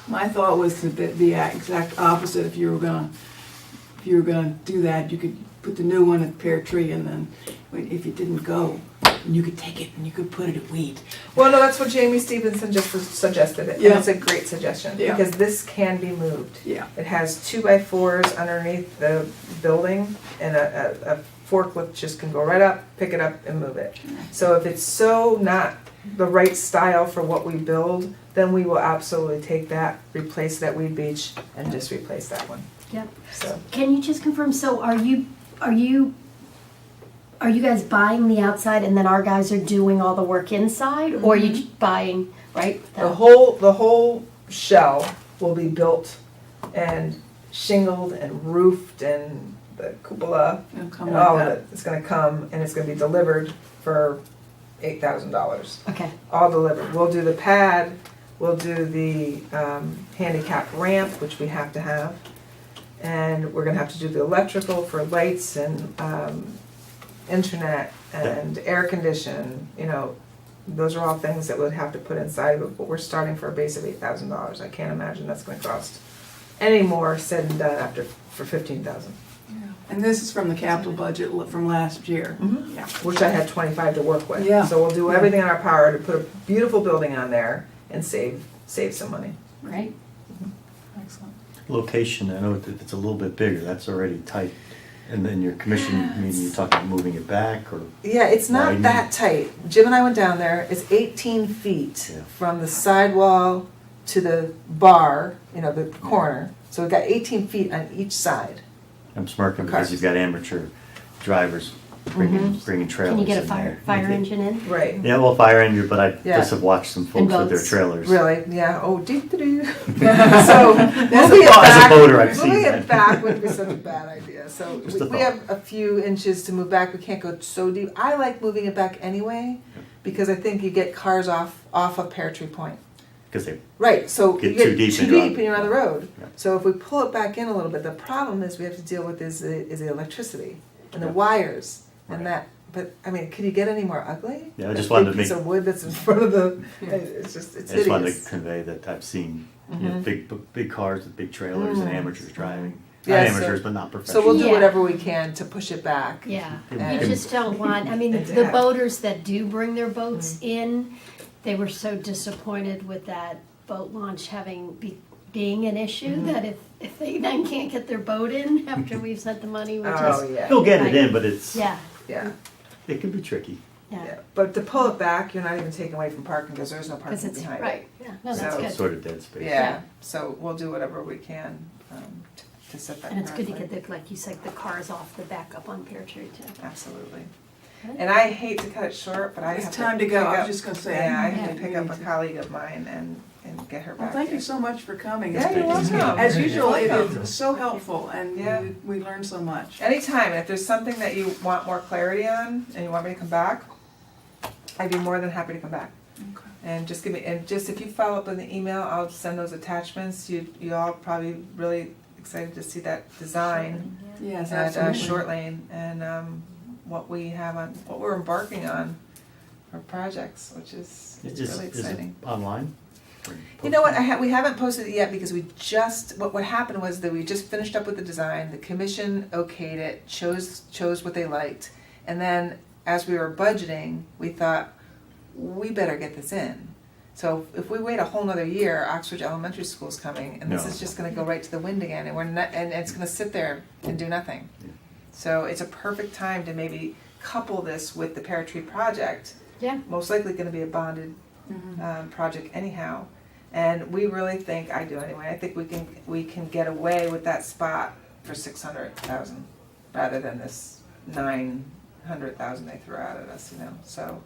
My thought was to be the exact opposite. If you were gonna do that, you could put the new one at Pear Tree, and then if it didn't go, you could take it and you could put it at Wheat. Well, no, that's what Jamie Stevenson just suggested it. Yeah. And it's a great suggestion Yeah. because this can be moved. Yeah. It has 2x4s underneath the building, and a forklift just can go right up, pick it up, and move it. So if it's so not the right style for what we build, then we will absolutely take that, replace that Weed Beach, and just replace that one. Yep. So Can you just confirm, so are you guys buying the outside and then our guys are doing all the work inside? Or are you buying, right? the whole shell will be built and shingled and roofed, and the cupola It'll come and like all of that. it. It's gonna come and it's gonna be delivered for $8,000. Okay, All delivered. We'll do the pad, we'll do the handicap ramp, which we have to have. And we're gonna have to do the electrical for lights and internet and air condition, you know. Those are all things that we'd have to put inside of it, but we're starting for a base of $8,000. I can't imagine that's gonna cost any more said and done for $15,000. And this is from the capital budget from last year. Mhm. Yeah. Which I had 25 to work with. Yeah. So we'll do everything in our power to put a beautiful building on there and save some money. right? Excellent. Location, I know if it's a little bit bigger, that's already tight. And then your commission meeting, you're talking about moving it back, or? Yeah, it's not Widening. that tight. Jim and I went down there. It's 18 feet Yeah. from the sidewall to the bar, you know, the corner. So we've got 18 feet on each side. I'm smirking Okay. because you've got amateur drivers bringing trailers Can you get a in fire there. engine in? Right. Yeah, well, fire engine, but I Yeah. just have watched some folks with their boats. trailers. Really? Yeah. Oh, doo-doo-doo. So moving it As a back, boater, I've seen moving that. it back wouldn't be such a bad idea. So Just a we thought. have a few inches to move back. We can't go so deep. I like moving it back anyway because I think you get cars off of Pear Tree Point. Because they, Right, so Get you get too deep too and you're deep and you're on the road. Yeah. So if we pull it back in a little bit, the problem is we have to deal with is the electricity and the Yeah. wires and Right. that. But I mean, could you get any more ugly? Yeah, I just That wanted big to piece make- of wood that's in front of the. It's just I it's just wanted to hideous. convey that I've seen, you know, Mhm. big cars with big trailers and amateurs driving. Yeah, Not so- amateurs, but not So professionals. we'll do Yeah. whatever we can to push it back. Yeah, And- you just don't want, I mean, And to the have- boaters that do bring their boats in, they were so disappointed with that boat launch being an issue, that if they then can't get their boat in after we've sent the money, which Oh is, yeah. They'll get it Right. in, but it's, yeah, Yeah. it can be tricky. yeah. Yeah. But to pull it back, you're not even taking away from parking because there's no Because parking it's, behind it. right, yeah, no, So- that's It's good. sort of dead space. Yeah. So we'll do whatever we can to set that. And it's good to correctly. get the, like you said, the cars off the back up on Pear Tree too. Absolutely. Good. And I hate to cut it short, but I It's have time to go. pick I was up- just gonna say. Yeah, I Yeah. have to pick up a colleague of mine and get her Well, back. thank you in. so much for coming. Yeah, you're It's- welcome. As usual, it You're welcome. is so helpful, and Yeah. we learn so much. Anytime, if there's something that you want more clarity on and you want me to come back, I'd be more than happy to come back. Okay. And just give me, and just if you follow up with an email, I'll send those attachments. You all probably really excited to see that design Yes, at absolutely. Short Lane and what we have on, what we're embarking on for projects, which is Is really it exciting. online? You know what, we haven't posted it yet because we just, what happened was that we just finished up with the design, the commission okayed it, chose what they liked, and then as we were budgeting, we thought, we better get this in. So if we wait a whole nother year, Oxford Elementary School's coming, and this No. is just gonna go right to the wind again, and we're not, and it's gonna sit there and do nothing. Yeah. So it's a perfect time to maybe couple this with the Pear Tree project, Yeah, most likely gonna be a bonded project anyhow. And we really think, I do anyway, I think we can get away with that spot for 600,000 rather than this 900,000 they threw out at us, you know, so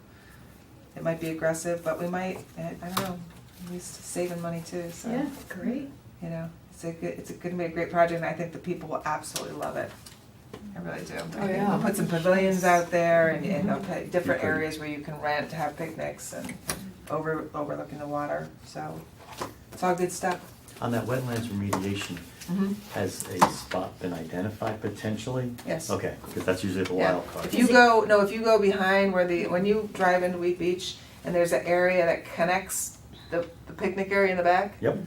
it might be aggressive, but we might, I don't know, at least saving money too, so, yeah, great. you know, it's gonna be a great project and I think the people will absolutely love it. I really do. Oh, yeah. We'll put some pavilions out there and they'll put different areas where you can rent to have picnics and overlooking the water, so it's all good stuff. On that wetlands remediation, Mhm. has a spot been identified potentially? Yes. Okay, because that's usually the Yeah. wild card. If you go, no, if you go behind where when you drive into Wheat Beach and there's an area that connects the picnic area in the back, Yep.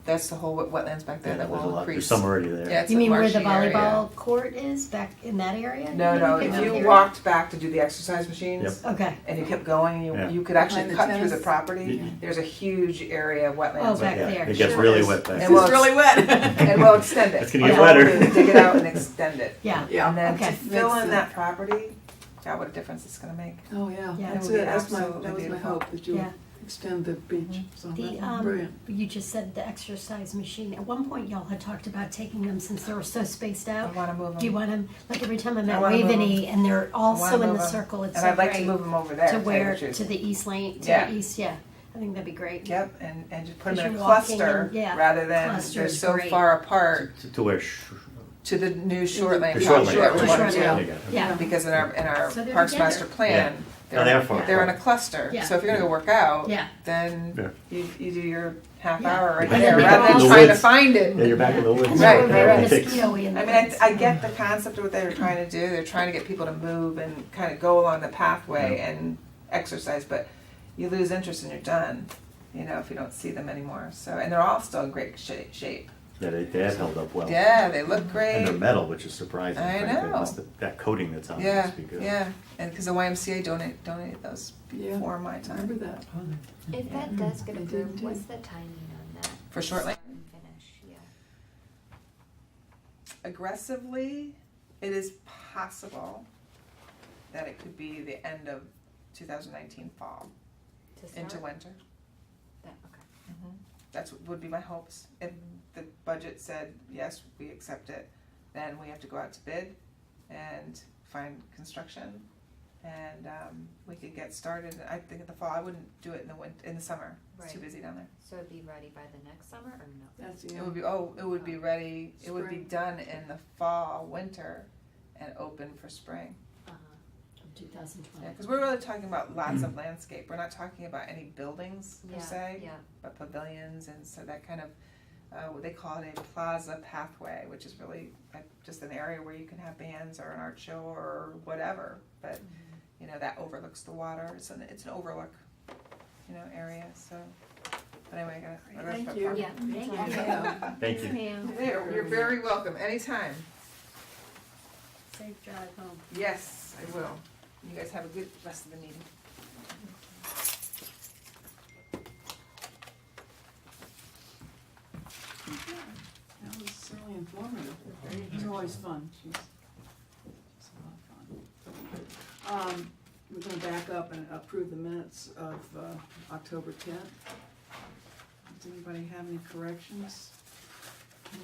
that's the whole wetlands back there Yeah, that there's a will lot, there's increase. some already there. Yeah, it's You a mean where the marshy area. volleyball court is, back in that area? No, You no, mean if pickup you area? walked back to do the exercise machines Okay, and you kept going, Yeah. you could actually Behind the cut through the tennis? property. Yeah. There's a huge area of Oh, wetlands. back Yeah, there. It gets Sure really is. wet back And there. It's well, really wet. And we'll extend it. It's gonna get All we'll wetter. do is dig it out and extend it. yeah. Yeah. And then Okay. to fill Makes in that sense. property, God, what a difference it's gonna make. Oh, yeah, Yeah. that's It would be it, that's my, absolutely that was my beautiful. hope, that you Yeah. extend the beach, so The, that's brilliant. you just said the exercise machine. At one point, y'all had talked about taking them since they were so spaced I out. wanna move them. Do you want them, like every time I'm I at wanna move Waveney and they're I wanna also in move the 'em. circle, it's And so I'd like to great. move them over there. To tell you where, the truth. to the east lane, to Yeah. the east, yeah. I think that'd be great. Yep, and just put them in a Because you're walking cluster and- yeah, rather than cluster they're is so great. far apart To where? to the new short lane. The short path lane. that we The wanna short do. lane. There you go. Yeah. Because in our So they're Parks together. Master Plan, No, they are far they're in a apart. cluster. Yeah. So if you're gonna go work out, Yeah. then Yeah. you do your half Yeah. hour right And there, then rather they're than all- trying to The woods. find it. Yeah, you're back in the woods. And Right, they were very right. mosquito-y in the I mean, woods. I get the concept of what they were trying to do. They're trying to get people to move and kind of go along the pathway Yeah. and exercise, but you lose interest and you're done, you know, if you don't see them anymore. So, and they're all still in great shape. Yeah, they have held up well. Yeah, they look And great. they're metal, which is surprising. I frankly. know. That coating that's on it Yeah, must be good. yeah, and because the YMCA donated those Yeah. before my Remember time that? Oh, If that does get I did approved, too. what's the timing on that? for short lane. Start and finish, yeah. Aggressively, it is possible that it could be the end of 2019 fall To start? into winter. That, okay. That's what would be my hopes. If the budget said, yes, we accept it, then we have to go out to bid and find construction. And we could get started, I think in the fall. I wouldn't do it in the summer. It's too Right. busy down there. So it'd be ready by the next summer or no? That's, It would be, it would be ready, it would be Spring. done in the fall, winter, and open for spring. Uh-huh. Of 2020. Yeah, because we're really talking about lots of landscape. We're not talking about any buildings per Yeah, se, yeah. but pavilions, and so that kind of, what they call it a plaza pathway, which is really just an area where you can have bands or an art show or whatever. But you know that overlooks the water. It's an overlook, you know, area. So, but anyway, I gotta Thank stop you. talking. Yeah, thank Thank you. you. Thank you. Ma'am. You're very welcome anytime. Safe drive home. Yes, I will. You guys have a good rest of the meeting. That was really informative. It's always fun. She's a lot of fun. We're gonna back up and approve the minutes of October 10th. Does anybody have any corrections?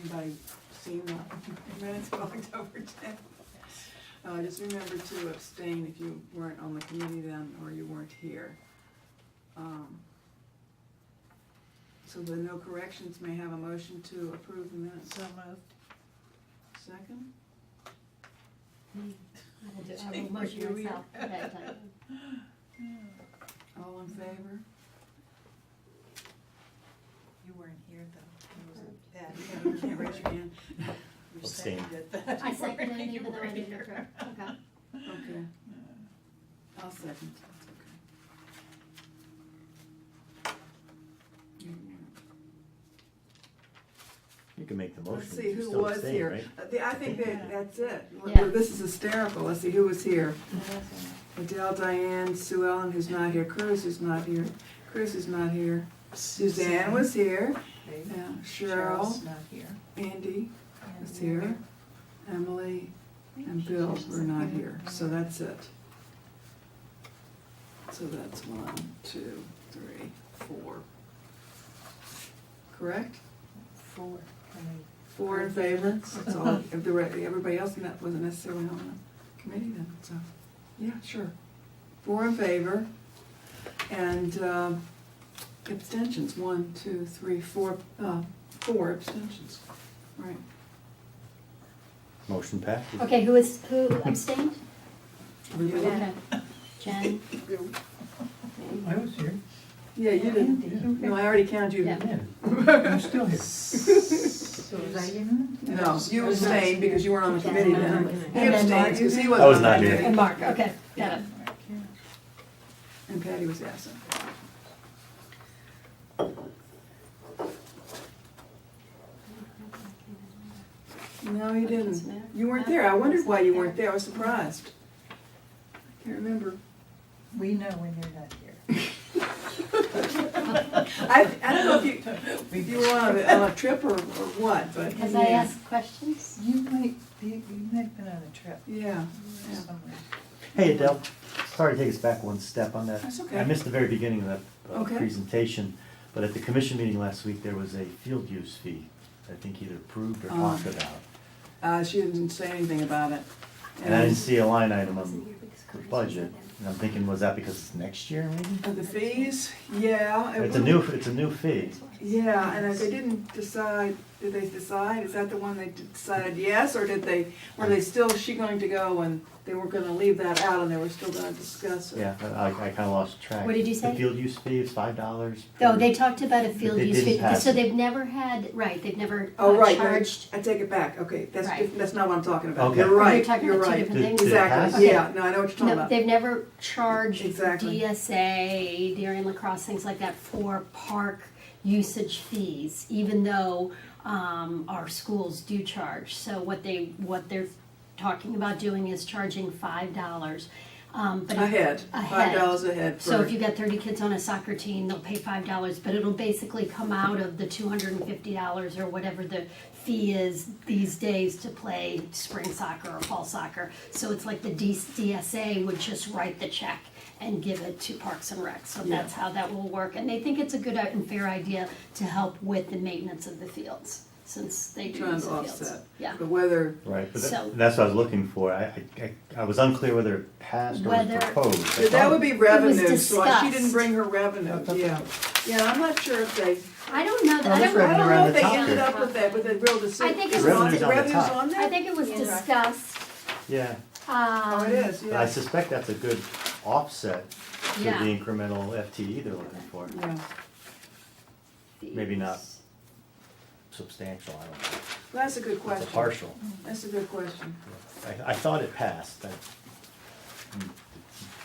Anybody seen the minutes of October 10th? Just remember to abstain if you weren't on the committee then, or you weren't here. So there are no corrections, may I have a motion to approve the minutes. So moved. Second? I will motion myself at that time. All in favor? You weren't here though. Yeah, you can't raise your hand. Abstain. I seconded it even though I didn't approve. Okay. Okay. I'll second, that's okay. You can make the motion. Let's see, you who still was abstain, here? right? I think that's it. Yeah. This is hysterical. Let's see, who was here? Adele, Diane, Sue Ellen, who's not here, Curtis is not here, Chris is not here, Suzanne was here, yeah, Cheryl's Cheryl, not here. Andy was here, Emily, and Bill were not here, so that's it. So that's 1, 2, 3, 4. Correct? 4. 4 in favor, that's all, if everybody else wasn't necessarily on the committee then, so, yeah, sure. 4 in favor, and abstentions, 1, 2, 3, 4, 4 abstentions, right. Motion passed. Okay, who abstained? Everybody? Okay. Jen? I was here. Yeah, you didn't. No, I already counted you. Yeah. Yeah, I'm still here. So was I in? No, you abstained because you weren't on the committee then. He And then abstained Mark. because he I wasn't was on the not here. committee. And Mark, okay, got it. And Patty was absent. No, you didn't. You weren't there. I wondered why you weren't there. I was surprised. I can't remember. We know when you're not here. I don't know if you were on a trip or what, but. Because I asked questions. You might have been on a trip Yeah, yeah. somewhere. Hey Adele, sorry to take us back one step on that. That's okay. I missed the very beginning of that Okay. presentation, but at the commission meeting last week, there was a field use fee, I think either approved or Oh. talked about. She didn't say anything about it. And I didn't see a line item on the budget, and I'm thinking, was that because it's next year maybe? The fees, yeah. it It's a new fee. Yeah, and if they didn't decide, did they decide? Is that the one they decided yes, or were they still, she going to go and they were gonna leave that out and they were still gonna discuss it? Yeah, I kinda lost track. What did you say? The field use fee is $5. Oh, they talked about a field They use didn't fee, pass so it. they've never had, right, they've never Oh, right, charged. I take it back, okay, Right. that's not what I'm talking about. Okay. You're You're right, talking you're about two right. different Did- things? did it pass? Exactly, Okay. yeah, no, I know what you're talking No, about. they've never charged Exactly. DSA, Darien lacrosse, things like that for park usage fees, even though our schools do charge. So what they're talking about doing is charging $5. But Ahead, $5 ahead So for, if you got 30 kids on a soccer team, they'll pay $5, but it'll basically come out of the $250 or whatever the fee is these days to play spring soccer or fall soccer. So it's like the DSA would just write the check and give it to Parks and Rec. So Yeah. that's how that will work. And they think it's a good and fair idea to help with the maintenance of the fields, since they do trying use to the fields. offset. Yeah. But whether, Right, but So- that's what I was looking for. I was unclear whether it passed or was Whether- proposed. I that would be revenue, so she discussed. didn't bring her revenue, yeah. Yeah, I'm not sure if they, I don't know, Well, I that's don't, right. I don't know around if the they top ended there. up with that, with a real decision. I think it was- Revenue's on the Revenue's top. on there? I think it was discussed. Yeah, Oh, it is, but I yeah. suspect that's a good offset to Yeah. the incremental FTE they're looking for. Yeah. Maybe not substantial, I don't know. Well, that's a good It's a question. partial. That's a good question. I thought it passed.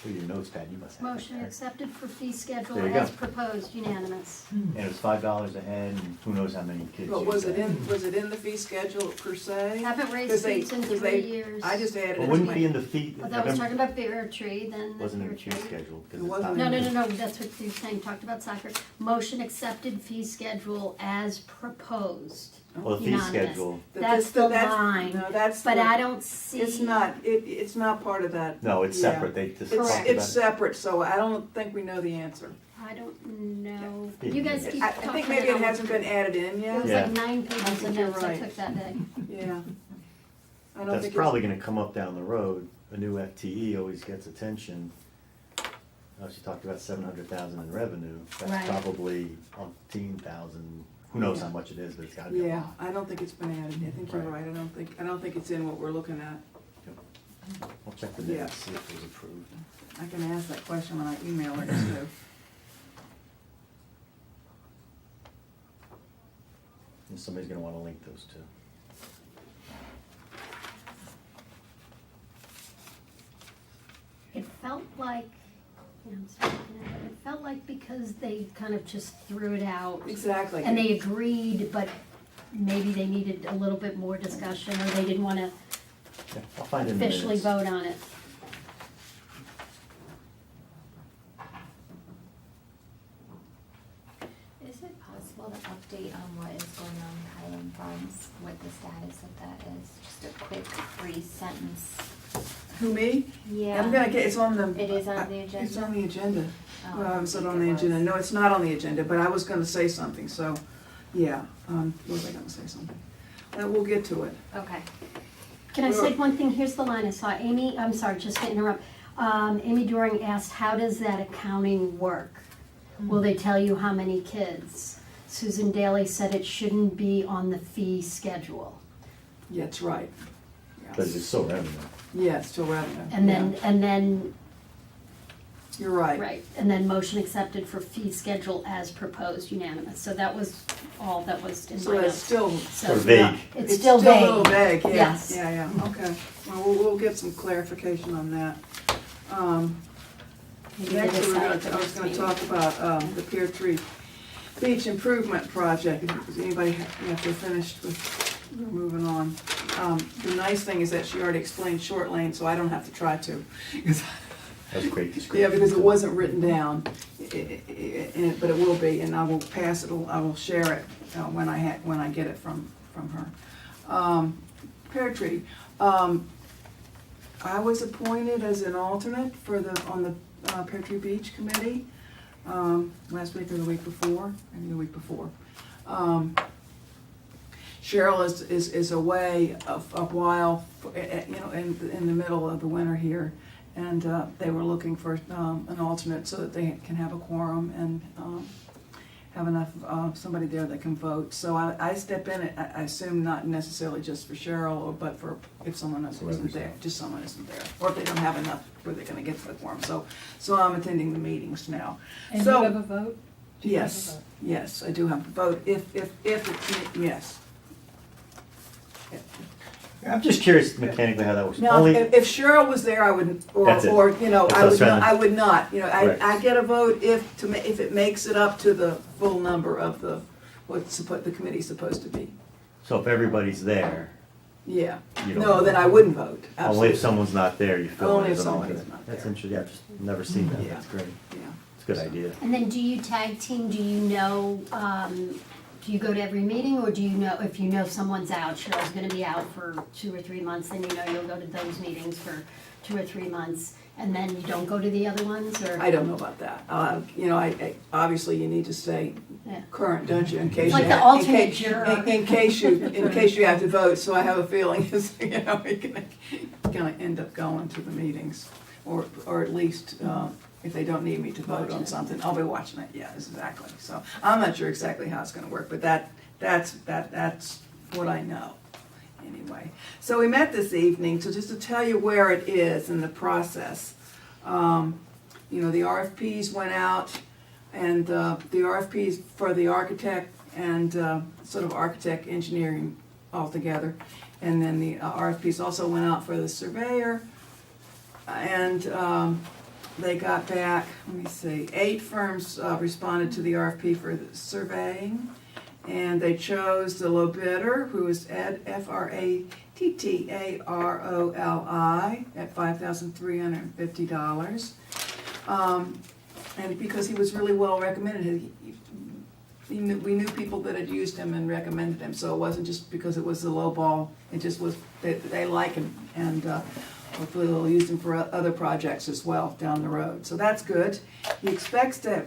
Through your notes, Pat, you must have it. Motion right? accepted for fee schedule There you as go. proposed, unanimous. And it was $5 a head, and who knows how many kids. But use was it that. in the fee schedule per se? Haven't raised 'Cause they- fees in 'cause 3 they- years. I just added it Well, to wouldn't it be in my, the fee? I thought we was talking about Bear Tree, then the Wasn't in Bear the fee Tree. schedule. because It it's wasn't. not- No, that's what you're saying, talked about soccer. Motion accepted fee schedule as proposed. Well, the fee Unanimous. schedule, That's the line, No, that's. but the- I don't see. It's not, it's not part of that. no, it's Yeah. separate. They just It's, talked about it's it. separate, so I don't think we know the answer. I don't know. Yeah. You guys keep I talking. think maybe it hasn't been added in It yet. was Yeah. like 9 I pages think of you're notes I right. took that day. Yeah. I don't That's think probably gonna come up down the road. A new FTE always gets attention. She talked about 700,000 in revenue. Right. That's probably 15,000. Who knows how much it is, but it's gotta be a Yeah, lot. I don't think it's been added. I think you're Right. right. I don't think it's in what we're looking at. I'll check the Yeah. minutes, see if it was approved. I can ask that question when I email her too. And somebody's gonna wanna link those two. It felt like, I'm sorry, it felt like because they kind of just threw it out. Exactly. And they agreed, but maybe they needed a little bit more discussion, or they didn't wanna Yeah, I'll find it in the officially minutes. vote on it. Is it possible to update on what is going on with Highland Farms, what the status of that is? Just a quick, brief sentence. Who, me? Yeah. I'm gonna get, it's on the. It is on the It's agenda? on the agenda. Oh, Well, I it's think not it on the was. agenda. No, it's not on the agenda, but I was gonna say something, so, yeah. Was I gonna say something? We'll get to it. Okay. Can I say one thing? Here's the line I saw. Amy, I'm sorry, just to interrupt. Amy Doring asked, how does that accounting work? Will they tell you how many kids? Susan Daly said it shouldn't be on the fee schedule. Yeah, it's right. Yeah. But it's still revenue. Yeah, it's still revenue. And then you're right. Right, and then motion accepted for fee schedule as proposed, unanimous. So that was all that was in So my it's notes. still, So Or vague. It's still a vague. little vague, yeah. Yes. Yeah, okay. Well, we'll get some clarification on that. Maybe Next, they decide at the I was next gonna meeting. talk about the Pear Tree Beach Improvement Project. Does anybody have to finish with, we're moving on. The nice thing is that she already explained short lane, so I don't have to try to. That's a great description. Yeah, because it wasn't written down, but it will be, and I will pass it, I will share it when I get it from her. Pear Tree, I was appointed as an alternate on the Pear Tree Beach Committee, last week or the week before, maybe the week before. Cheryl is away a while, in the middle of the winter here, and they were looking for an alternate so that they can have a quorum and have enough somebody there that can vote. So I step in. I assume not necessarily just for Cheryl, but for if someone else isn't there, just someone isn't there, or if they don't have enough where they're going to get to the quorum. So I'm attending the meetings now. And So- you have a vote? Do you have a Yes, vote? yes, I do have to vote if it's, yes. I'm just curious mechanically how that works. Now, Only, if Cheryl was there, I wouldn't, That's it. or, That's what I was trying to- I would not, Right. I get a vote if it makes it up to the full number of what the committee's supposed to be. so if everybody's there, Yeah. you don't. No, then I wouldn't vote, Only absolutely. if someone's not there, you fill Only in if as an somebody's alternate. not That's there. interesting, yeah, I've just never seen that, Yeah. that's great. Yeah. It's a good idea. And then do you tag team, do you know, do you go to every meeting, or do you know, if you know someone's out, Cheryl's gonna be out for 2 or 3 months, then you know you'll go to those meetings for 2 or 3 months, and then you don't go to the other ones, or? I don't know about that. I obviously you need to stay Yeah. current, don't you, in case Like you the have- alternate juror. in case you have to vote. So I have a feeling is, you're gonna end up going to the meetings, or at least if they don't need me to vote on something, I'll be watching it. Yeah, exactly. So I'm not sure exactly how it's gonna work, but that's what I know. Anyway, so we met this evening, so just to tell you where it is in the process. The RFPs went out, and the RFPs for the architect and sort of architect engineering altogether. And then the RFPs also went out for the surveyor, and they got back, let me see, 8 firms responded to the RFP for the surveying. And they chose the low bidder, who is Ed, F-R-A-T-T-A-R-O-L-I, at $5,350. And because he was really well recommended, we knew people that had used him and recommended him, so it wasn't just because it was the low ball, it just was, they like him, and hopefully they'll use him for other projects as well down the road, so that's good. They expect to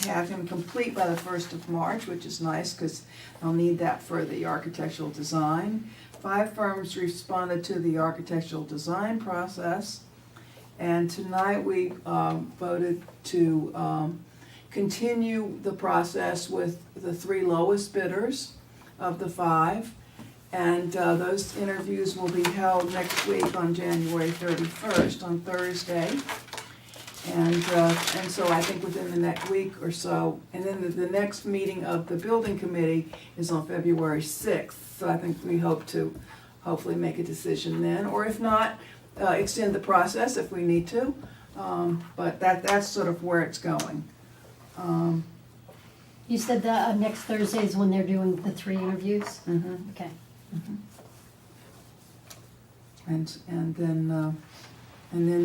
have him complete by the 1st of March, which is nice, because they'll need that for the architectural design. 5 firms responded to the architectural design process, and tonight we voted to continue the process with the 3 lowest bidders of the 5. And those interviews will be held next week on January 31st, on Thursday. And so I think within the next week or so, and then the next meeting of the building committee is on February 6th. So I think we hope to hopefully make a decision then, or if not, extend the process if we need to. But that's sort of where it's going. You said the next Thursday is when they're doing the 3 interviews? Mhm. Okay. And then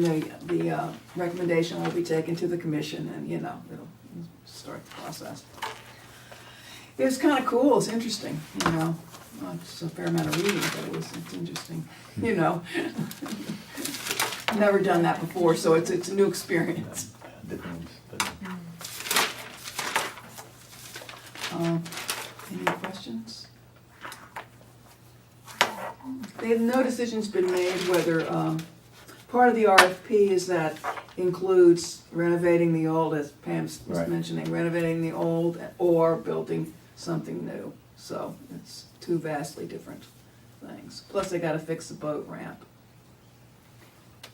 the recommendation will be taken to the commission, and it'll start the process. It was kind of cool. It's interesting. It's a fair amount of reading, but it's interesting. Never done that before, so it's a new experience. Different ones, but- Any questions? No decision's been made whether, part of the RFP is that includes renovating the old, as Pam was Right. mentioning, renovating the old or building something new. So it's 2 vastly different things. Plus they gotta fix the boat ramp.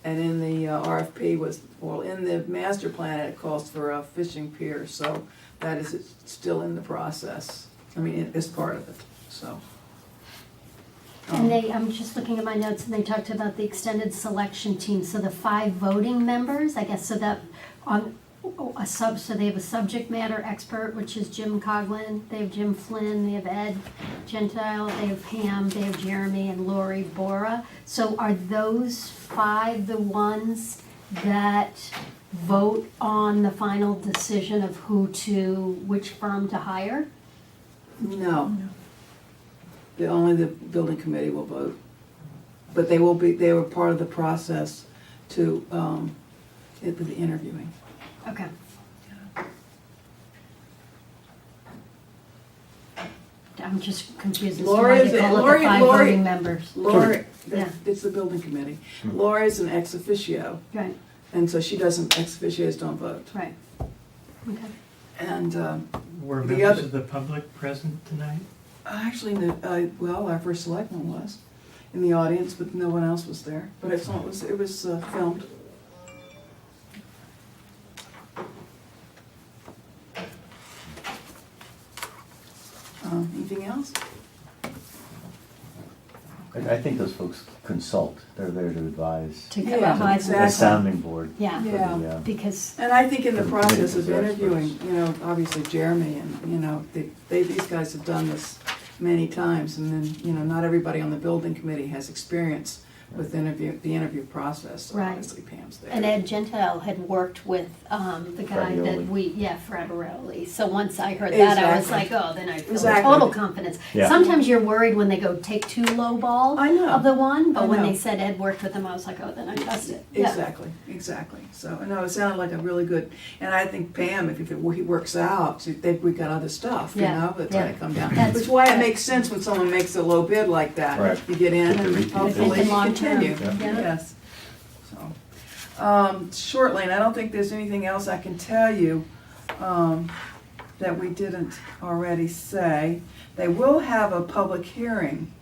And in the RFP in the master plan, it calls for a fishing pier, so that is still in the process. I mean, it's part of it, so. And I'm just looking at my notes, and they talked about the extended selection team, so the 5 voting members, I guess, so that so they have a subject matter expert, which is Jim Coughlin, they have Jim Flynn, they have Ed Gentile, they have Pam, they have Jeremy, and Lori Bora. So are those 5 the ones that vote on the final decision of which firm to hire? No. Only the building committee will vote. But they were part of the process to, the interviewing. Okay. I'm just confused as to Lori why is they it- call it Lori- the 5 Lori- voting members. Lori, Yeah. it's the building committee. Lori is an ex officio, Right, and so she doesn't, ex officios don't vote. right. Okay. And Were The members other- of the public present tonight? actually, our first selectman was in the audience, but no one else was there. But it was filmed. Anything else? I think those folks consult, they're there to advise. To Yeah, advise The exactly. sounding board. Yeah. for Yeah. the, Because, And I think in the The process of committees are interviewing, obviously Jeremy and, these guys have done this many times, and then, not everybody on the building committee has experience with the interview process. So Right. obviously Pam's there. and Ed Gentile had worked with the guy Fredioli. that Fred Orelli. So once I heard that, I was like, Exactly. oh, then I feel Exactly. total confidence. Yeah. Sometimes you're worried when they go take 2 low ball I know. of the one, but I when know. they said Ed worked with him, I was like, oh, then I trust it. Yeah. Exactly. So, no, it sounded like a really good, and I think Pam, if he works out, we got other stuff, Yeah, that's yeah. gonna come down. That's- Which is why it makes sense when someone makes a low bid like that. Right. You get in Get the and repeat hopefully business. And long-term. continue. Yeah. Yes. So, short lane, I don't think there's anything else I can tell you, that we didn't already say. They will have a public hearing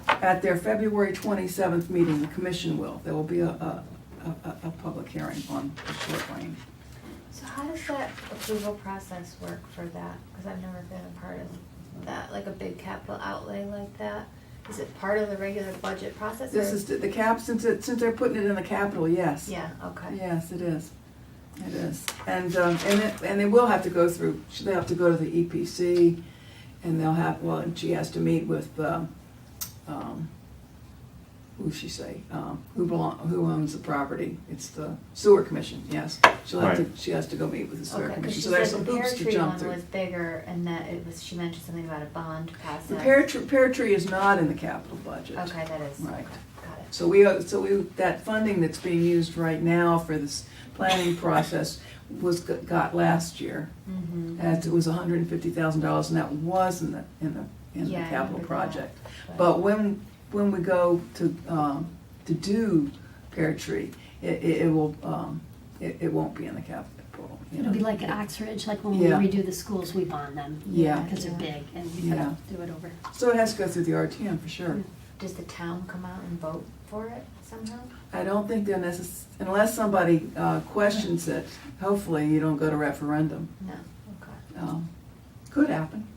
at their February 27th meeting, the commission will. There will be a public hearing on the short lane. So how does that approval process work for that? Because I've never been a part of that, like a big capital outlay like that. Is it part of the regular budget process? This or- is the cap, since they're putting it in the capital, yes. Yeah, okay. Yes, it is. It is. And they will have to go through, they have to go to the EPC, and and she has to meet with, who's she say? Who owns the property? It's the sewer commission, yes. Right. She has to go meet with the sewer Okay, because commission. she So there's said some the hoops pear to tree jump one through. was bigger and that she mentioned something about a bond process. The pear tree is not in the capital budget. Okay, that is, Right. okay, got it. So we that funding that's being used right now for this planning process got last year. Mm-hmm. As it was $150,000, and that was in the Yeah, I capital remember project. that. But when we go to do Pear Tree, it won't be in the capital. It'll be like at Oxford, like when we Yeah. redo the schools, we bond them. Yeah. Because they're big and we Yeah. gotta do it over. So it has to go through the RTM for sure. Does the town come out and vote for it somehow? I don't think they're unless somebody questions it. Hopefully, you don't go to referendum. No, okay. Could happen.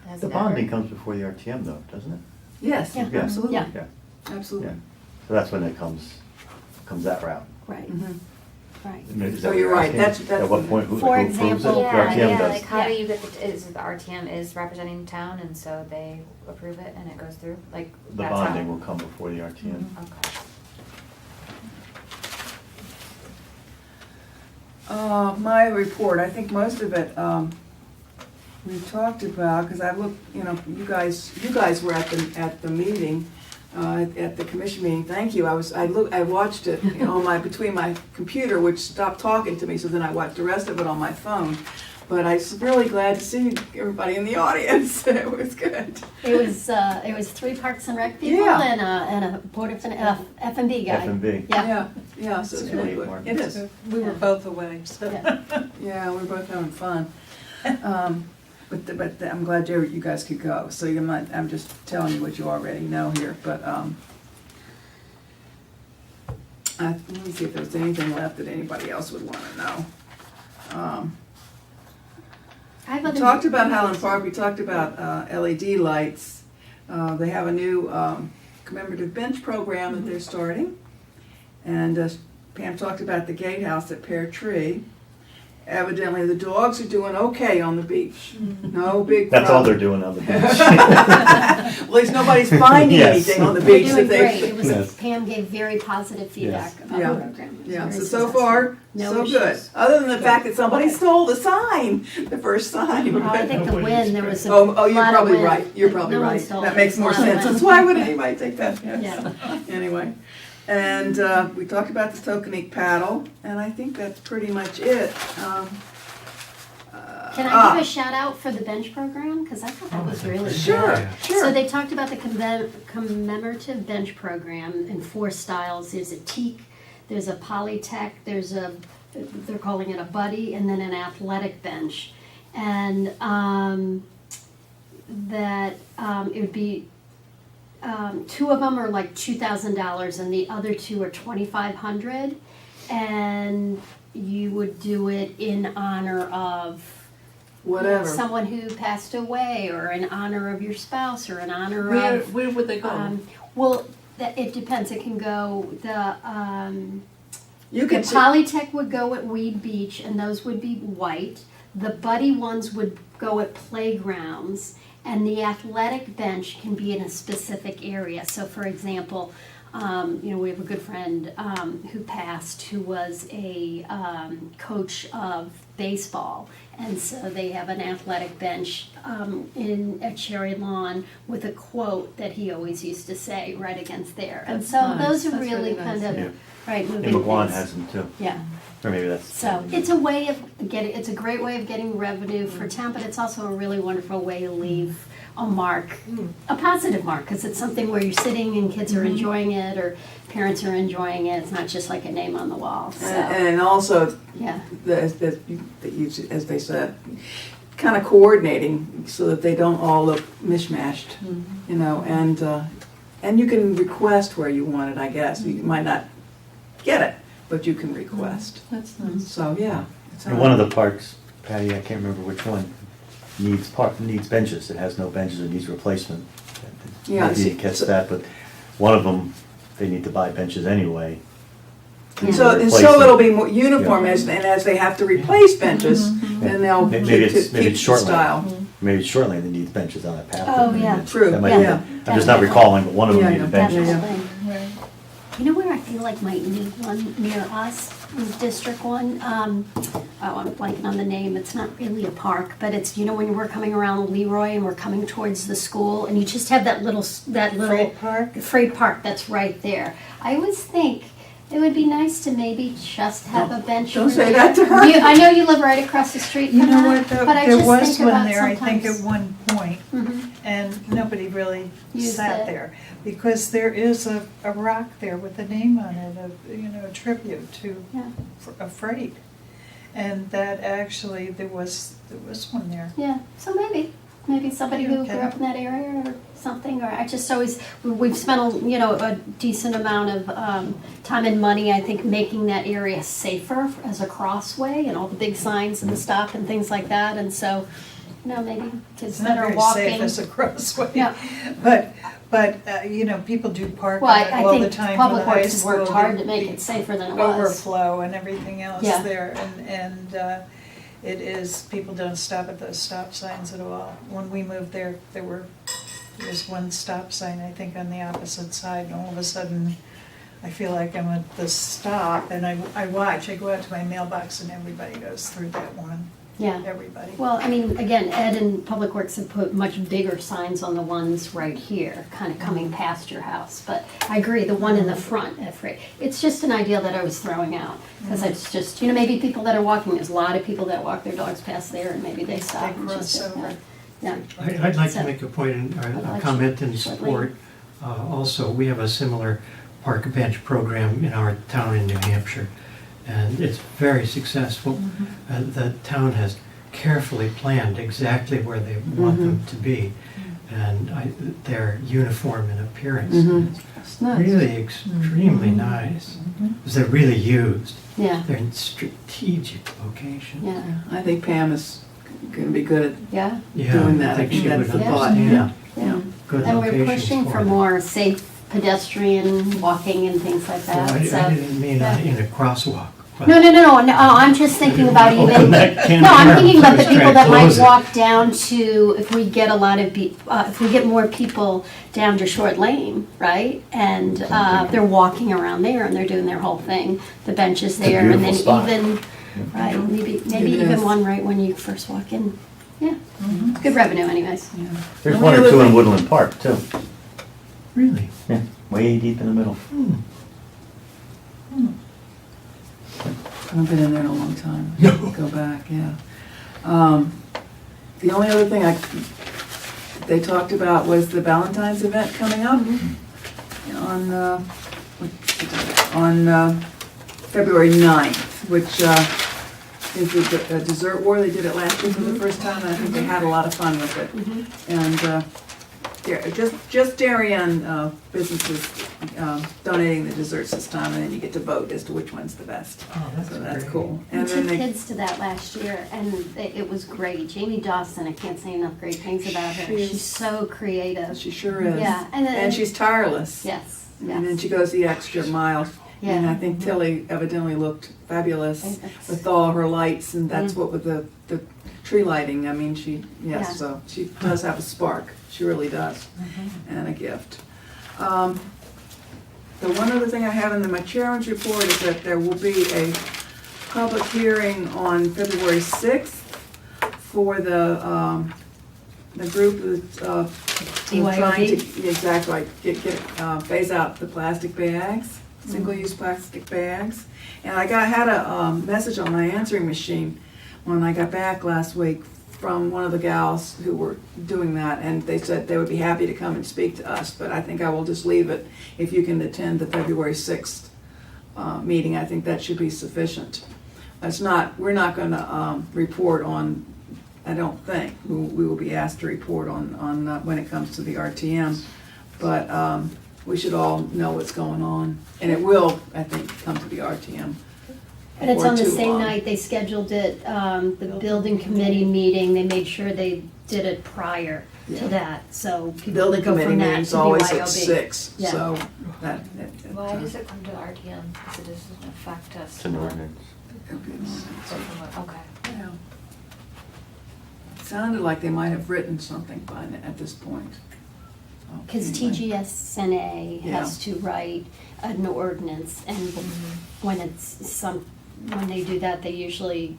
Has The it bonding ever- comes before the RTM though, doesn't it? Yes, Yeah. absolutely, Yeah. Yeah, absolutely. yeah. So that's when it comes that route. Right, Mhm. right. Is that Oh, what you're right. asking? That's- At what point, who For approves it? example- The Yeah, RTM yeah, does. like how do Yeah. you get the RTM is representing the town and so they approve it and it goes through? Like, The that's how- bonding will come before the RTM. Okay. My report, I think most of it, we talked about, because I looked, you guys were at the meeting, at the commission meeting, thank you, I watched it, on between my computer, which stopped talking to me, so then I watched the rest of it on my phone. But I was really glad to see everybody in the audience, it was good. It was 3 Parks and Rec people Yeah. and a Board of F&B guy. F&B. Yeah. Yeah, so it's It's really great, good. Mark. It is. We were both away, so. Yeah. Yeah, we're both having fun. But I'm glad you guys could go. So I'm just telling you what you already know here. But Let me see if there's anything left that anybody else would want to know. I have We other. talked about Highland Park, we talked about LED lights. They have a new commemorative bench program that they're starting. And Pam talked about the gatehouse at Pear Tree. Evidently, the dogs are doing okay on the beach. No big That's all they're problem. doing on the beach. Well, at least nobody's finding Yes. anything on the They're beach. doing that great. It was, Yes. Pam gave very positive feedback about Yeah. the program. It was Yeah, very so successful. far, No so good. issues. Other than the fact that somebody stole the sign, the first sign. Oh, I think the wind, there was a Oh, lot you're of probably wind. right, you're probably No one right. stole That it. makes more A lot of sense. wind. That's why would anybody take that? Yes. Yeah. Anyway, and we talked about the Tokenique paddle, and I think that's pretty much it. Can I give a shout out for the bench program? Because I thought that was really good. Sure, So sure. they talked about the commemorative bench program in 4 styles. There's a teak, there's a polytech, they're calling it a buddy, and then an athletic bench. And it would be, 2 of them are like $2,000 and the other 2 are $2,500. And you would do it in honor of Whatever. someone who passed away, or in honor of your spouse, or in honor of. Where would they go? Well, it depends. It can go You the could, Polytech would go at Weed Beach, and those would be white. The Buddy ones would go at playgrounds, and the athletic bench can be in a specific area. So, for example, we have a good friend who passed, who was a coach of baseball, and so they have an athletic bench at Cherry Lawn with a quote that he always used to say right against there. And That's so nice. those are That's really really kind nice. of Yeah. right moving And McGuan things. has them too. Yeah. Or maybe that's. So it's a way of it's a great way of getting revenue for town, but it's also a really wonderful way to leave a mark, a positive mark, because it's something where you're sitting and kids are enjoying it, or parents are enjoying it. It's not just like a name on the wall. So and also, yeah, as they said, kind of coordinating so that they don't all look mishmashed, and you can request where you want it, I guess. You might not get it, but you can request. That's nice. So, yeah. And one of the parks, Patty, I can't remember which one, needs benches. It has no benches, it needs replacement. Yeah, Maybe you catch that, but one of them, they need to buy benches anyway. Yeah. So, and Replace so them. it'll be more uniform as they have to replace benches, then they'll Maybe keep it's the short style. Maybe it's short lane that needs benches on that path. Oh, yeah. True, That might yeah. be- I'm just not Definitely. recalling, but one of them Yeah, needed yeah. benches. definitely. Right. You know where I feel like might need one near us, in District 1? I'm blanking on the name. It's not really a park, but it's, when we're coming around Leroy and we're coming towards the school, and you just have that little Freight Park? Freight Park that's right there. I always think it would be nice to maybe just have a bench. Don't for say you. that to her. I know you live right across the street You from know that, what, though, but I there just was think one about there, I think sometimes. at one point, Mhm. and nobody really Used sat it. there. Because there is a rock there with a name on it, a tribute to Yeah. a freight. And that actually, there was one there. Yeah, so maybe somebody who grew up in that area or something, or I just always, we've spent a decent amount of time and money, I think, making that area safer as a crossway, and all the big signs and stop and things like that, and so, maybe kids It's that not are very walking. safe as a crossway. Yeah. But people do park Well, on it I all the think time. Public for the high Works has worked school, hard the- to make it safer than it was. overflow and everything else Yeah. there, and it is, people don't stop at those stop signs at all. When we moved there, there was one stop sign, I think, on the opposite side, and all of a sudden, I feel like I'm at the stop, and I watch, I go out to my mailbox, and everybody goes through that one, Yeah. everybody. Well, again, Ed and Public Works have put much bigger signs on the ones right here, kind of coming past your house. But I agree, the one in the front, it's just an idea that I was throwing out. Because it's just, maybe people that are walking, there's a lot of people that walk their dogs past there, and maybe they stop and cross just, over. yeah. I'd like So- to make a point, I'd a like comment to- in certainly. support. Also, we have a similar park bench program in our town in New Hampshire, and it's very successful. The town has carefully planned exactly where they want them to be. and they're uniform in appearance. Mhm. It's It's nice. really extremely nice, because they're really used. Yeah, They're in strategic locations. yeah, I think Pam is going to be good yeah, Yeah, Doing that, I think she that's would the thought, understand. yeah. Good And we're locations pushing for them. more safe pedestrian walking and things like Well, that, I so. didn't mean yeah. in a crosswalk. but- No, I'm just thinking about Open even, that can no, of I'm worms. thinking about I the was people trying that to might close it. walk down to, if we get a lot of, if we get more people down to Short Lane, right? And they're walking around there and they're doing their whole thing, the bench is a there, and then beautiful spot. even, right, maybe It even is. one right when you first walk in. Yeah, it's good revenue anyways. There's Only one or other two in thing- Woodland Park too, Really? yeah, way deep in the middle. I haven't been in there in a long time. No. Go back, yeah. The only other thing they talked about was the Valentine's event coming up on February 9th, which is the dessert war. They did it last year for the first time, and I think they had a lot of fun with it. And just Darien businesses donating the desserts this time, and then you get to vote as to which one's the best. Oh, So that's great. cool. We And took then they, kids to that last year, and it was great. Jamie Dawson, I can't say enough great things about her. She is- She's so creative. she sure is. Yeah, and then- And she's tireless. Yes, And then yes. she goes the extra mile. And I Yeah. think Tilly evidently looked fabulous It's- with all her lights, and that's Mm. what with the tree lighting, I mean, Yeah. yes, so she does have a spark, she really does, and a gift. The one other thing I have in my chairman's report is that there will be a public hearing on February 6th for the group that's trying to, exactly, phase out the plastic bags, single-use plastic bags. And I had a message on my answering machine when I got back last week from one of the gals who were doing that, and they said they would be happy to come and speak to us, but I think I will just leave it. If you can attend the February 6th meeting, I think that should be sufficient. We're not gonna report on, I don't think, we will be asked to report on when it comes to the RTM, but we should all know what's going on, and it will, I think, come to the RTM. And it's before on the too same long. night they scheduled it, the building committee meeting, they made sure they did it prior Yeah. to that, so people Building would go committee from that meeting's to always BYOB. at 6, Yeah. so that. Why does it come to RTM? Because it doesn't affect us. It's an ordinance. Okay. Yeah. Sounded like they might have written something by at this point. Oh, Because anyway. TGSNA Yeah. has to write an ordinance, and when when they do that, they usually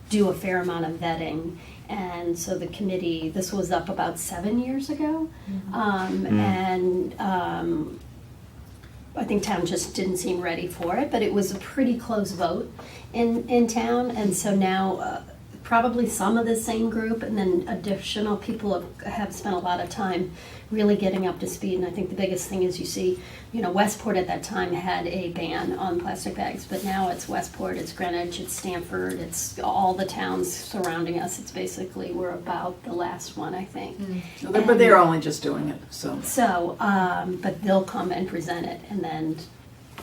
do a fair amount of vetting. And so the committee, this was up about 7 years ago, and I think town just didn't seem ready for it, but it was a pretty close vote in town, and so now probably some of the same group, and then additional people have spent a lot of time really getting up to speed. And I think the biggest thing is you see, Westport at that time had a ban on plastic bags, but now it's Westport, it's Greenwich, it's Stamford, it's all the towns surrounding us. It's basically, we're about the last one, I think. But they're only just doing it, so. So, but they'll come and present it, and then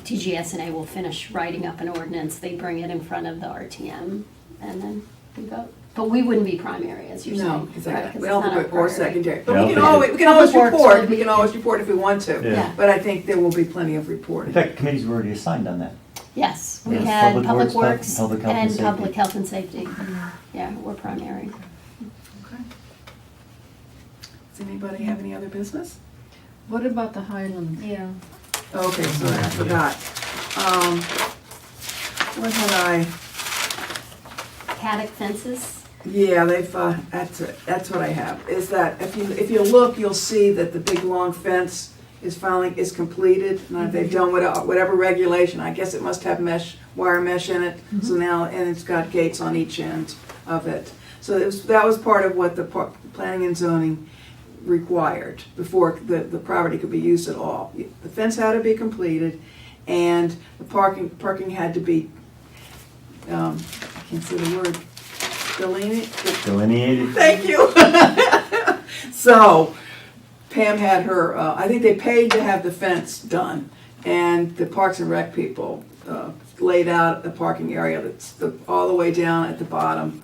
TGSNA will finish writing up an ordinance, they bring it in front of the RTM, and then we vote. But we wouldn't be primary, as you're saying. No, right, exactly. 'cause We it's don't not our put or priority. secondary. But Yeah, we can okay. always Public Works report, would we be- can always report if we want to. Yeah. Yeah. But I think there will be plenty of In reporting. fact, committees were already assigned on that. Yes, we Yes. had Public Public Works, Works Public Health and and Safety. Public Health and Safety. Yeah, we're primary. Okay. Does anybody have any other business? What about the Highlands? Yeah. Okay, sorry, I forgot. What had I? Paddock fences, Yeah, they've, that's what I have, is that if you look, you'll see that the big long fence is completed. And they've done whatever regulation, I guess it must have wire mesh in it, so now, and it's got gates on each end of it. So that was part of what the planning and zoning required before the property could be used at all. The fence had to be completed, and the parking had to be, I can't say the word, Delineated? Thank you. So, Pam had her, I think they paid to have the fence done, and the Parks and Rec people laid out a parking area that's all the way down at the bottom.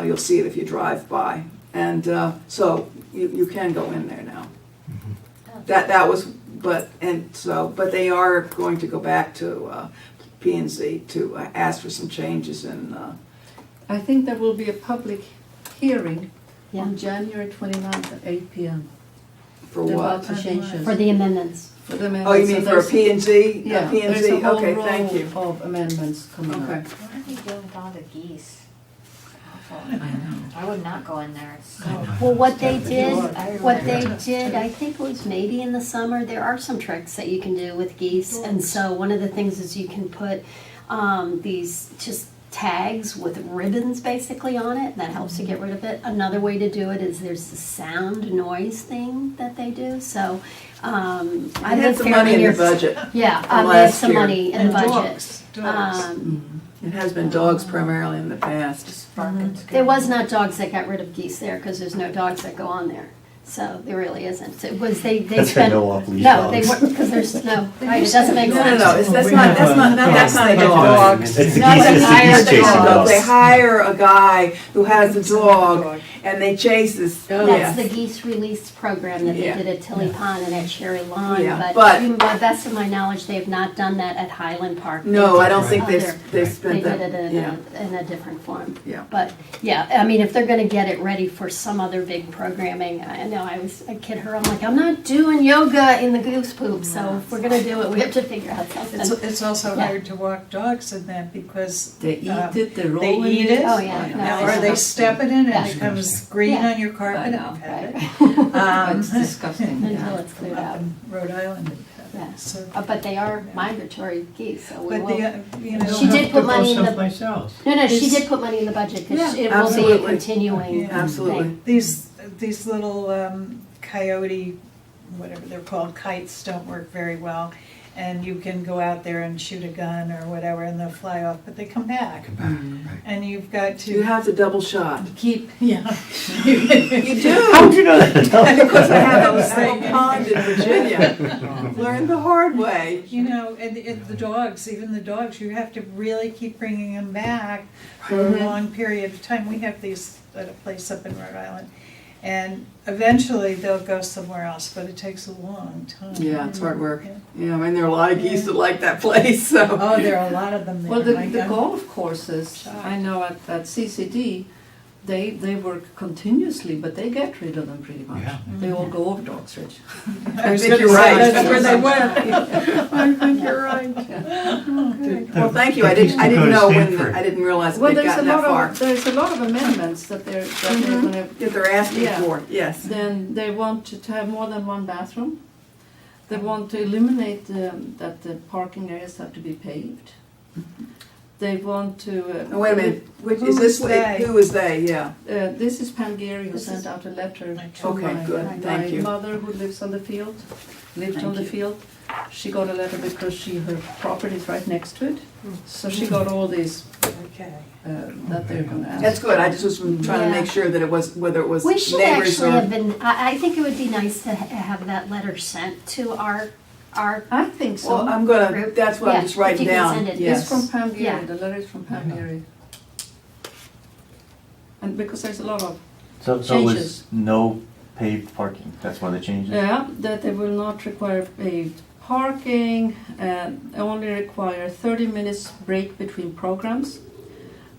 You'll see it if you drive by, and so you can go in there now. That was, but they are going to go back to P&Z to ask for some changes in. I think there will be a public hearing Yeah. on January 29th at 8 p.m. For About what? the changes. For the amendments. For the Oh, you amendments. mean So for there's- P&Z? Yeah, P&Z, there's a whole okay, row thank you. of amendments coming Okay. up. What are they doing with all the geese? Awful. I know. I would not go in there. It's so. Well, what they Yeah. did, I think it was maybe in the summer, there are some tricks that you can do with geese. And so one of the things is you can put these just tags with ribbons basically on it. That helps to get rid of it. Another way to do it is there's the sound noise thing that they do. So I I had live some here money in near. the budget. Yeah, from they have last some year. money in the And budget. dogs. It has been dogs primarily in the past. There was not dogs that got rid of geese there because there's no dogs that go on there. So there really isn't. It was they That's spent no off-leash no they dogs. weren't because there's no right, it doesn't make No, sense. that's not a dog. It's Not the a geese hired chasing dog. dogs. They hire a guy who has a dog and they chase this. That's the geese release program that they Yeah. did at Tilly Pond and at Cherry Lawn. Yeah, But but- to the best of my knowledge, they have not done that at Highland Park. No, They I don't did think it they other- they spent They that. did it Yeah. in a different form. Yeah. But yeah, I mean, if they're going to get it ready for some other big programming, I know I kid her. I'm like, I'm not doing yoga in the goose poop. So if we're going to do it, we have to figure out something. It's also Yeah. hard to walk dogs in that because They eat it, they roll they in eat it. Oh, yeah. No, Or it's they not. step it in Yeah. and it becomes green Yeah. on your carpet. I know, I've had right. it. It's disgusting. Until it's cleared Up out. in Rhode Island. I've had Yeah. it. So, But they are migratory geese, so we but will. you know. She did put money in the- Someplace else. No, she It's- did put money in the budget because Yeah, it will be a absolutely. continuing Yeah. Absolutely. thing. These little coyote, whatever they're called, kites don't work very well. And you can go out there and shoot a gun or whatever and they'll fly off, but they come back. And you've got to You have the double shot. keep, yeah. You do. How'd you know that? Because I had a little pond in Virginia. Learned the hard way. You know, and the dogs, even the dogs, you have to really keep bringing them back for Mhm. a long period of time. We have these at a place up in Rhode Island. And eventually they'll go somewhere else, but it takes a long time. Yeah, it's hard work. Yeah. Yeah, I mean, there are a lot of geese that like that place, so. Oh, there are a lot of them there. Well, the My God. golf courses, I know at CCD, they work continuously, but they get rid of them pretty much. Yeah. They all go over dogs, Rich. I was think gonna you're say, right. that's where they went. I think you're right. Well, thank you. They I used to didn't go to know when, Stanford. I didn't realize Well, they'd there's a gotten that far. there's a lot of amendments that they're Mhm. gonna, That they're asking Yeah. for, yes. then they want to have more than one bathroom. They want to eliminate that the parking areas have to be paved. They want to. Oh, wait a minute, which, Who is this, is they? who is they, yeah? This is Pam Gary who This sent is- out a letter to Okay, my, good, my thank you. mother who lives on the field, lived Thank on the you. field. She got a letter because her property is right next to it. So she got all these Okay. that they're gonna ask. That's good, I just was trying to Yeah. make sure that it was, whether it was We should neighbors actually have or. been, I think it would be nice to have that letter sent to our, I think so. Well, I'm gonna, Group. that's what Yeah, I'm just if writing you can down, send it. yes. It's from Pam Gary, Yeah. the letter is from Pam Gary. And because there's a lot of, So it Changes. was no paved parking, that's one of the changes? yeah, that they will not require paved parking, and only require 30 minutes break between programs.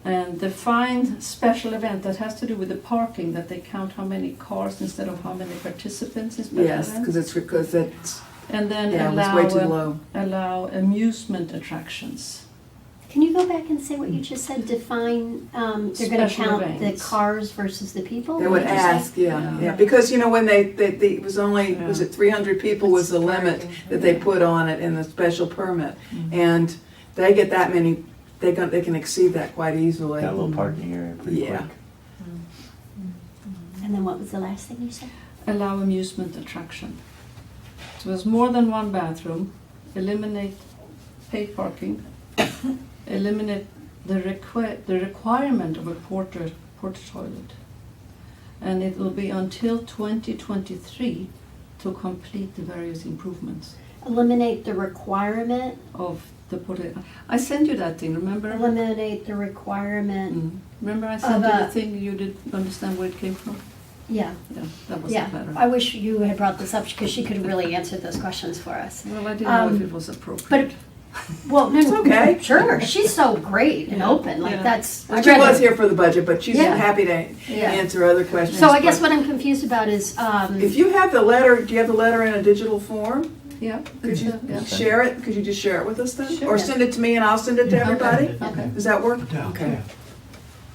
And define special event that has to do with the parking, that they count how many cars instead of how many participants in special Yes, events. because it's, And then yeah, it was way too low. allow amusement attractions. can you go back and say what you just said? Define, they're gonna Special count the events. cars versus the people? They What would did you say? ask, yeah, Yeah. yeah, because, you know, when it was only, was Yeah. it 300 people was the limit that they put on it in the special permit? And they get that many, they can exceed that quite easily. That little parking area pretty Yeah. quick. And then what was the last thing you said? Allow amusement attraction. So there's more than one bathroom, eliminate paid parking, eliminate the requirement of a porta toilet. And it will be until 2023 to complete the various improvements Eliminate the requirement, of the porta. I sent you that thing, remember? eliminate the requirement, Remember I sent Of you a- the thing, you didn't understand where it came from? yeah, Yeah, that was yeah. better. I wish you had brought this up because she could really answer those questions for us. Well, I didn't know if Um, it was appropriate. But, well, no, It's okay. Sure, she's so great and Yeah, open, like yeah. that's. I She read was it. here for the budget, but she's Yeah. happy to Yeah. answer other questions. So I guess but what I'm confused about is, if you have the letter, do you have the letter in a digital form? Yeah. Could you Yeah. share it? Could you just share it with us then? Sure. Or send it to me and I'll send it to Yeah, everybody? Okay. Does that work? Yeah, Okay. yeah.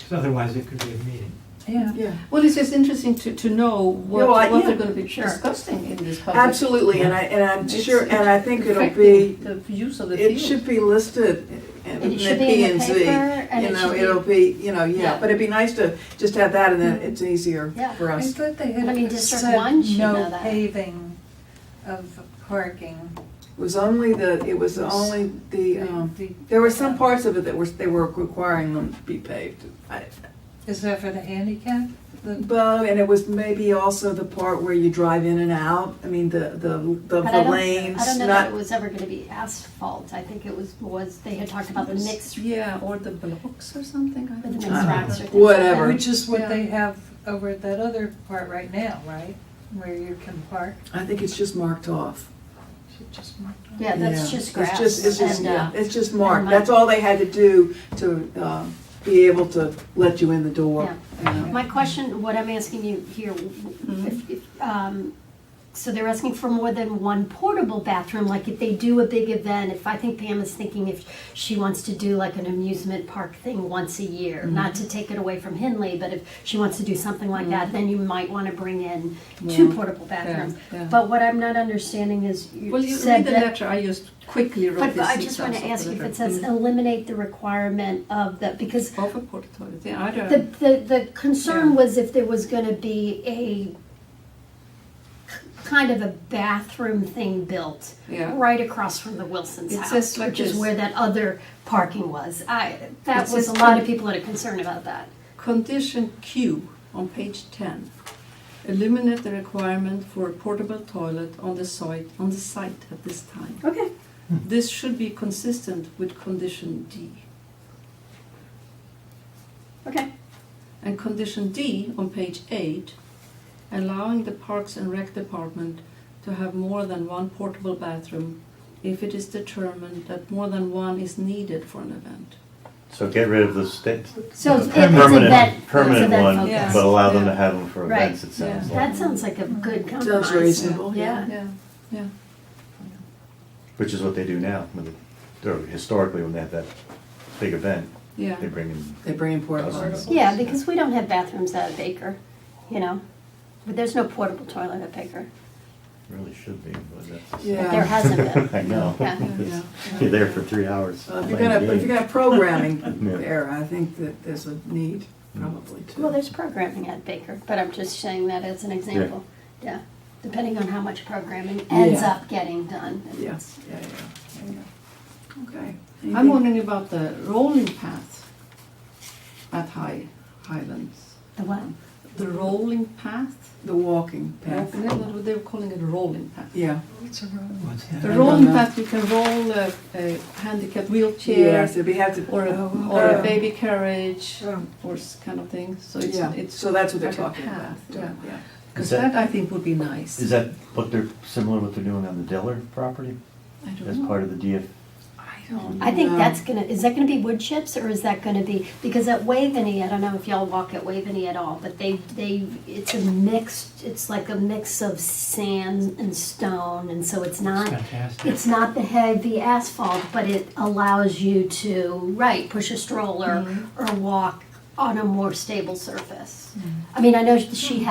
'Cause otherwise it could be a meeting. Yeah. Yeah, Well, it's just interesting to know what, Yeah, well, what yeah. they're gonna be Sure. discussing in this public. absolutely, and I'm It's sure, and I think it'll be, affecting the use of the it field. should be listed in it the should be P in and the Z. paper and You it know, should it'll be, be, yeah, Yeah. but it'd be nice to just have that and then it's easier Yeah. for I us. thought they I mean, had District said 1 should know no that. paving of parking. It was only there were some parts of it that they were requiring them to be paved. Is that for the handicap? Well, and it was maybe also the part where you drive in and out. I mean, the but I don't, lanes, I don't know that it not, was ever gonna be asphalt. I think it was, they had talked about the mixed, Yeah, or the blocks or something. I the don't mixed know. racks or things like that. Whatever. Which is what Yeah. they have over at that other part right now, right? Where you can park. I think it's just marked off. Should just mark it. Yeah, that's Yeah. just grass. It's just, and, yeah, it's just marked. my- That's all they had to do to be able to let you in the door. Yeah. you know. My question, what I'm asking you here, so they're asking for more than one portable bathroom, like if they do a big event, if I think Pam is thinking if she wants to do like an amusement park thing once a year, not to take it away from Hinley, but if she wants to do something like that, then you might want to bring in two Yeah. portable bathrooms. yeah. But what I'm not understanding is Well, you you said read the that. letter, I just quickly wrote But this. I just want to ask you if it says eliminate the requirement of the, because Of a porta toilet, yeah, I don't. the concern Yeah. was if there was gonna be a kind of a bathroom thing built Yeah. right across from the Wilson's It house, says like which is this. where that other parking was. That It was says a lot of people that are concerned about that. Condition Q on page 10. Eliminate the requirement for a portable toilet on the site at this time. Okay. This should be consistent with condition D. Okay. And condition D on page 8, allowing the Parks and Rec Department to have more than one portable bathroom if it is determined that more than one is needed for an event. So get rid of the state, So it's permanent, event, permanent it's event one, focused. Yeah. but allow them Yeah. to have them for Right. events, it sounds Yeah. like. That sounds like a good compromise. Sounds reasonable, Yeah. Yeah. Which is what they do now, or historically when they have that big event, Yeah. they bring in. They bring in portables. Yeah, because we don't have bathrooms at Baker, you know, but there's no portable toilet at Baker. Really should be, but that's. Yeah. But there hasn't been. I know. Yeah. Yeah. You're there for 3 hours. If you're playing gonna, a if you're game. gonna have programming Yeah. there, I think that there's a need probably too. Well, there's programming at Baker, but I'm just saying that as an example. Yeah, depending on how much programming ends Yeah. up getting done. Yeah, yeah. Okay. I'm wondering about the rolling path at Highlands. The what? The rolling path? The walking path. They were calling it a rolling path. Yeah. What's a road? What's that? The I don't rolling know. path, you can roll a handicapped wheelchair Yes, we have to. or Oh. a baby carriage Oh. or kind of thing. So it's, Yeah, it's so that's what they're like a talking path, about. yeah. Is because that- that I think would be nice. Is that what they're, similar to what they're doing on the Diller property? I don't As know. part of the DF? I don't I think know. that's gonna, is that gonna be wood chips or is that gonna be, because at Waveney, I don't know if y'all walk at Waveney at all, but it's a mixed, it's like a mix of sand and stone, and so it's not, Fantastic. it's not the heavy asphalt, but it allows you to, right, push a stroller or walk on a more stable surface. I mean, I know she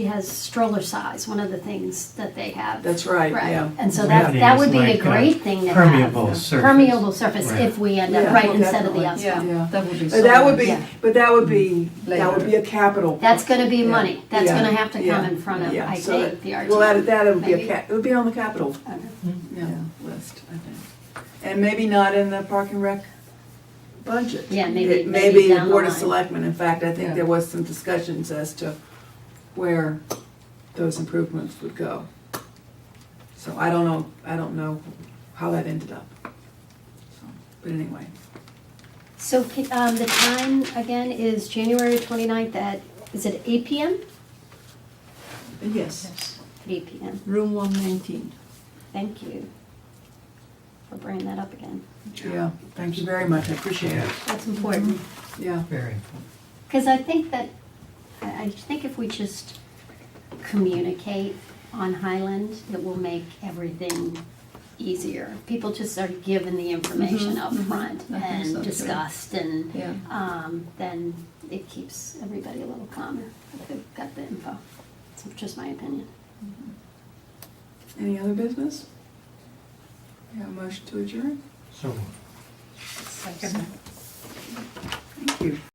has stroller size, one of the things that they have. That's right, yeah. And so Gravity that is would be a like a great thing to have. permeable surface. Permeable surface Right. if we end up, Yeah, right, well, instead of the definitely. asphalt. Yeah, Yeah. that would be But so that would be, Yeah. but that would be Later. a capital. That's gonna be Yeah. money. That's Yeah. gonna have to come Yeah. in front of, Yeah. I So think, the RTM. Well, that would be maybe. it would be on the capital, yeah, list, I think. And maybe not in the park and rec budget. Yeah, maybe- It- maybe Maybe the down the Board of line. Selectmen, in fact, I think Yeah. there was some discussions as to where those improvements would go. So I don't know how that ended up. So, but anyway, So the time again is January 29th at, is it 8 p.m.? yes, Yes. 8 p.m. Room 119. Thank you for bringing that up again. yeah, thank you very much, I appreciate it, That's important. yeah. Very important. Because I think that, I think if we just communicate on Highland, it will make everything easier. People just are given the information up front I think so, and too. discussed, and Yeah. then it keeps everybody a little calmer if they've got the info. It's just my opinion. Any other business? We have a motion to adjourn? So moved. Second. Thank you.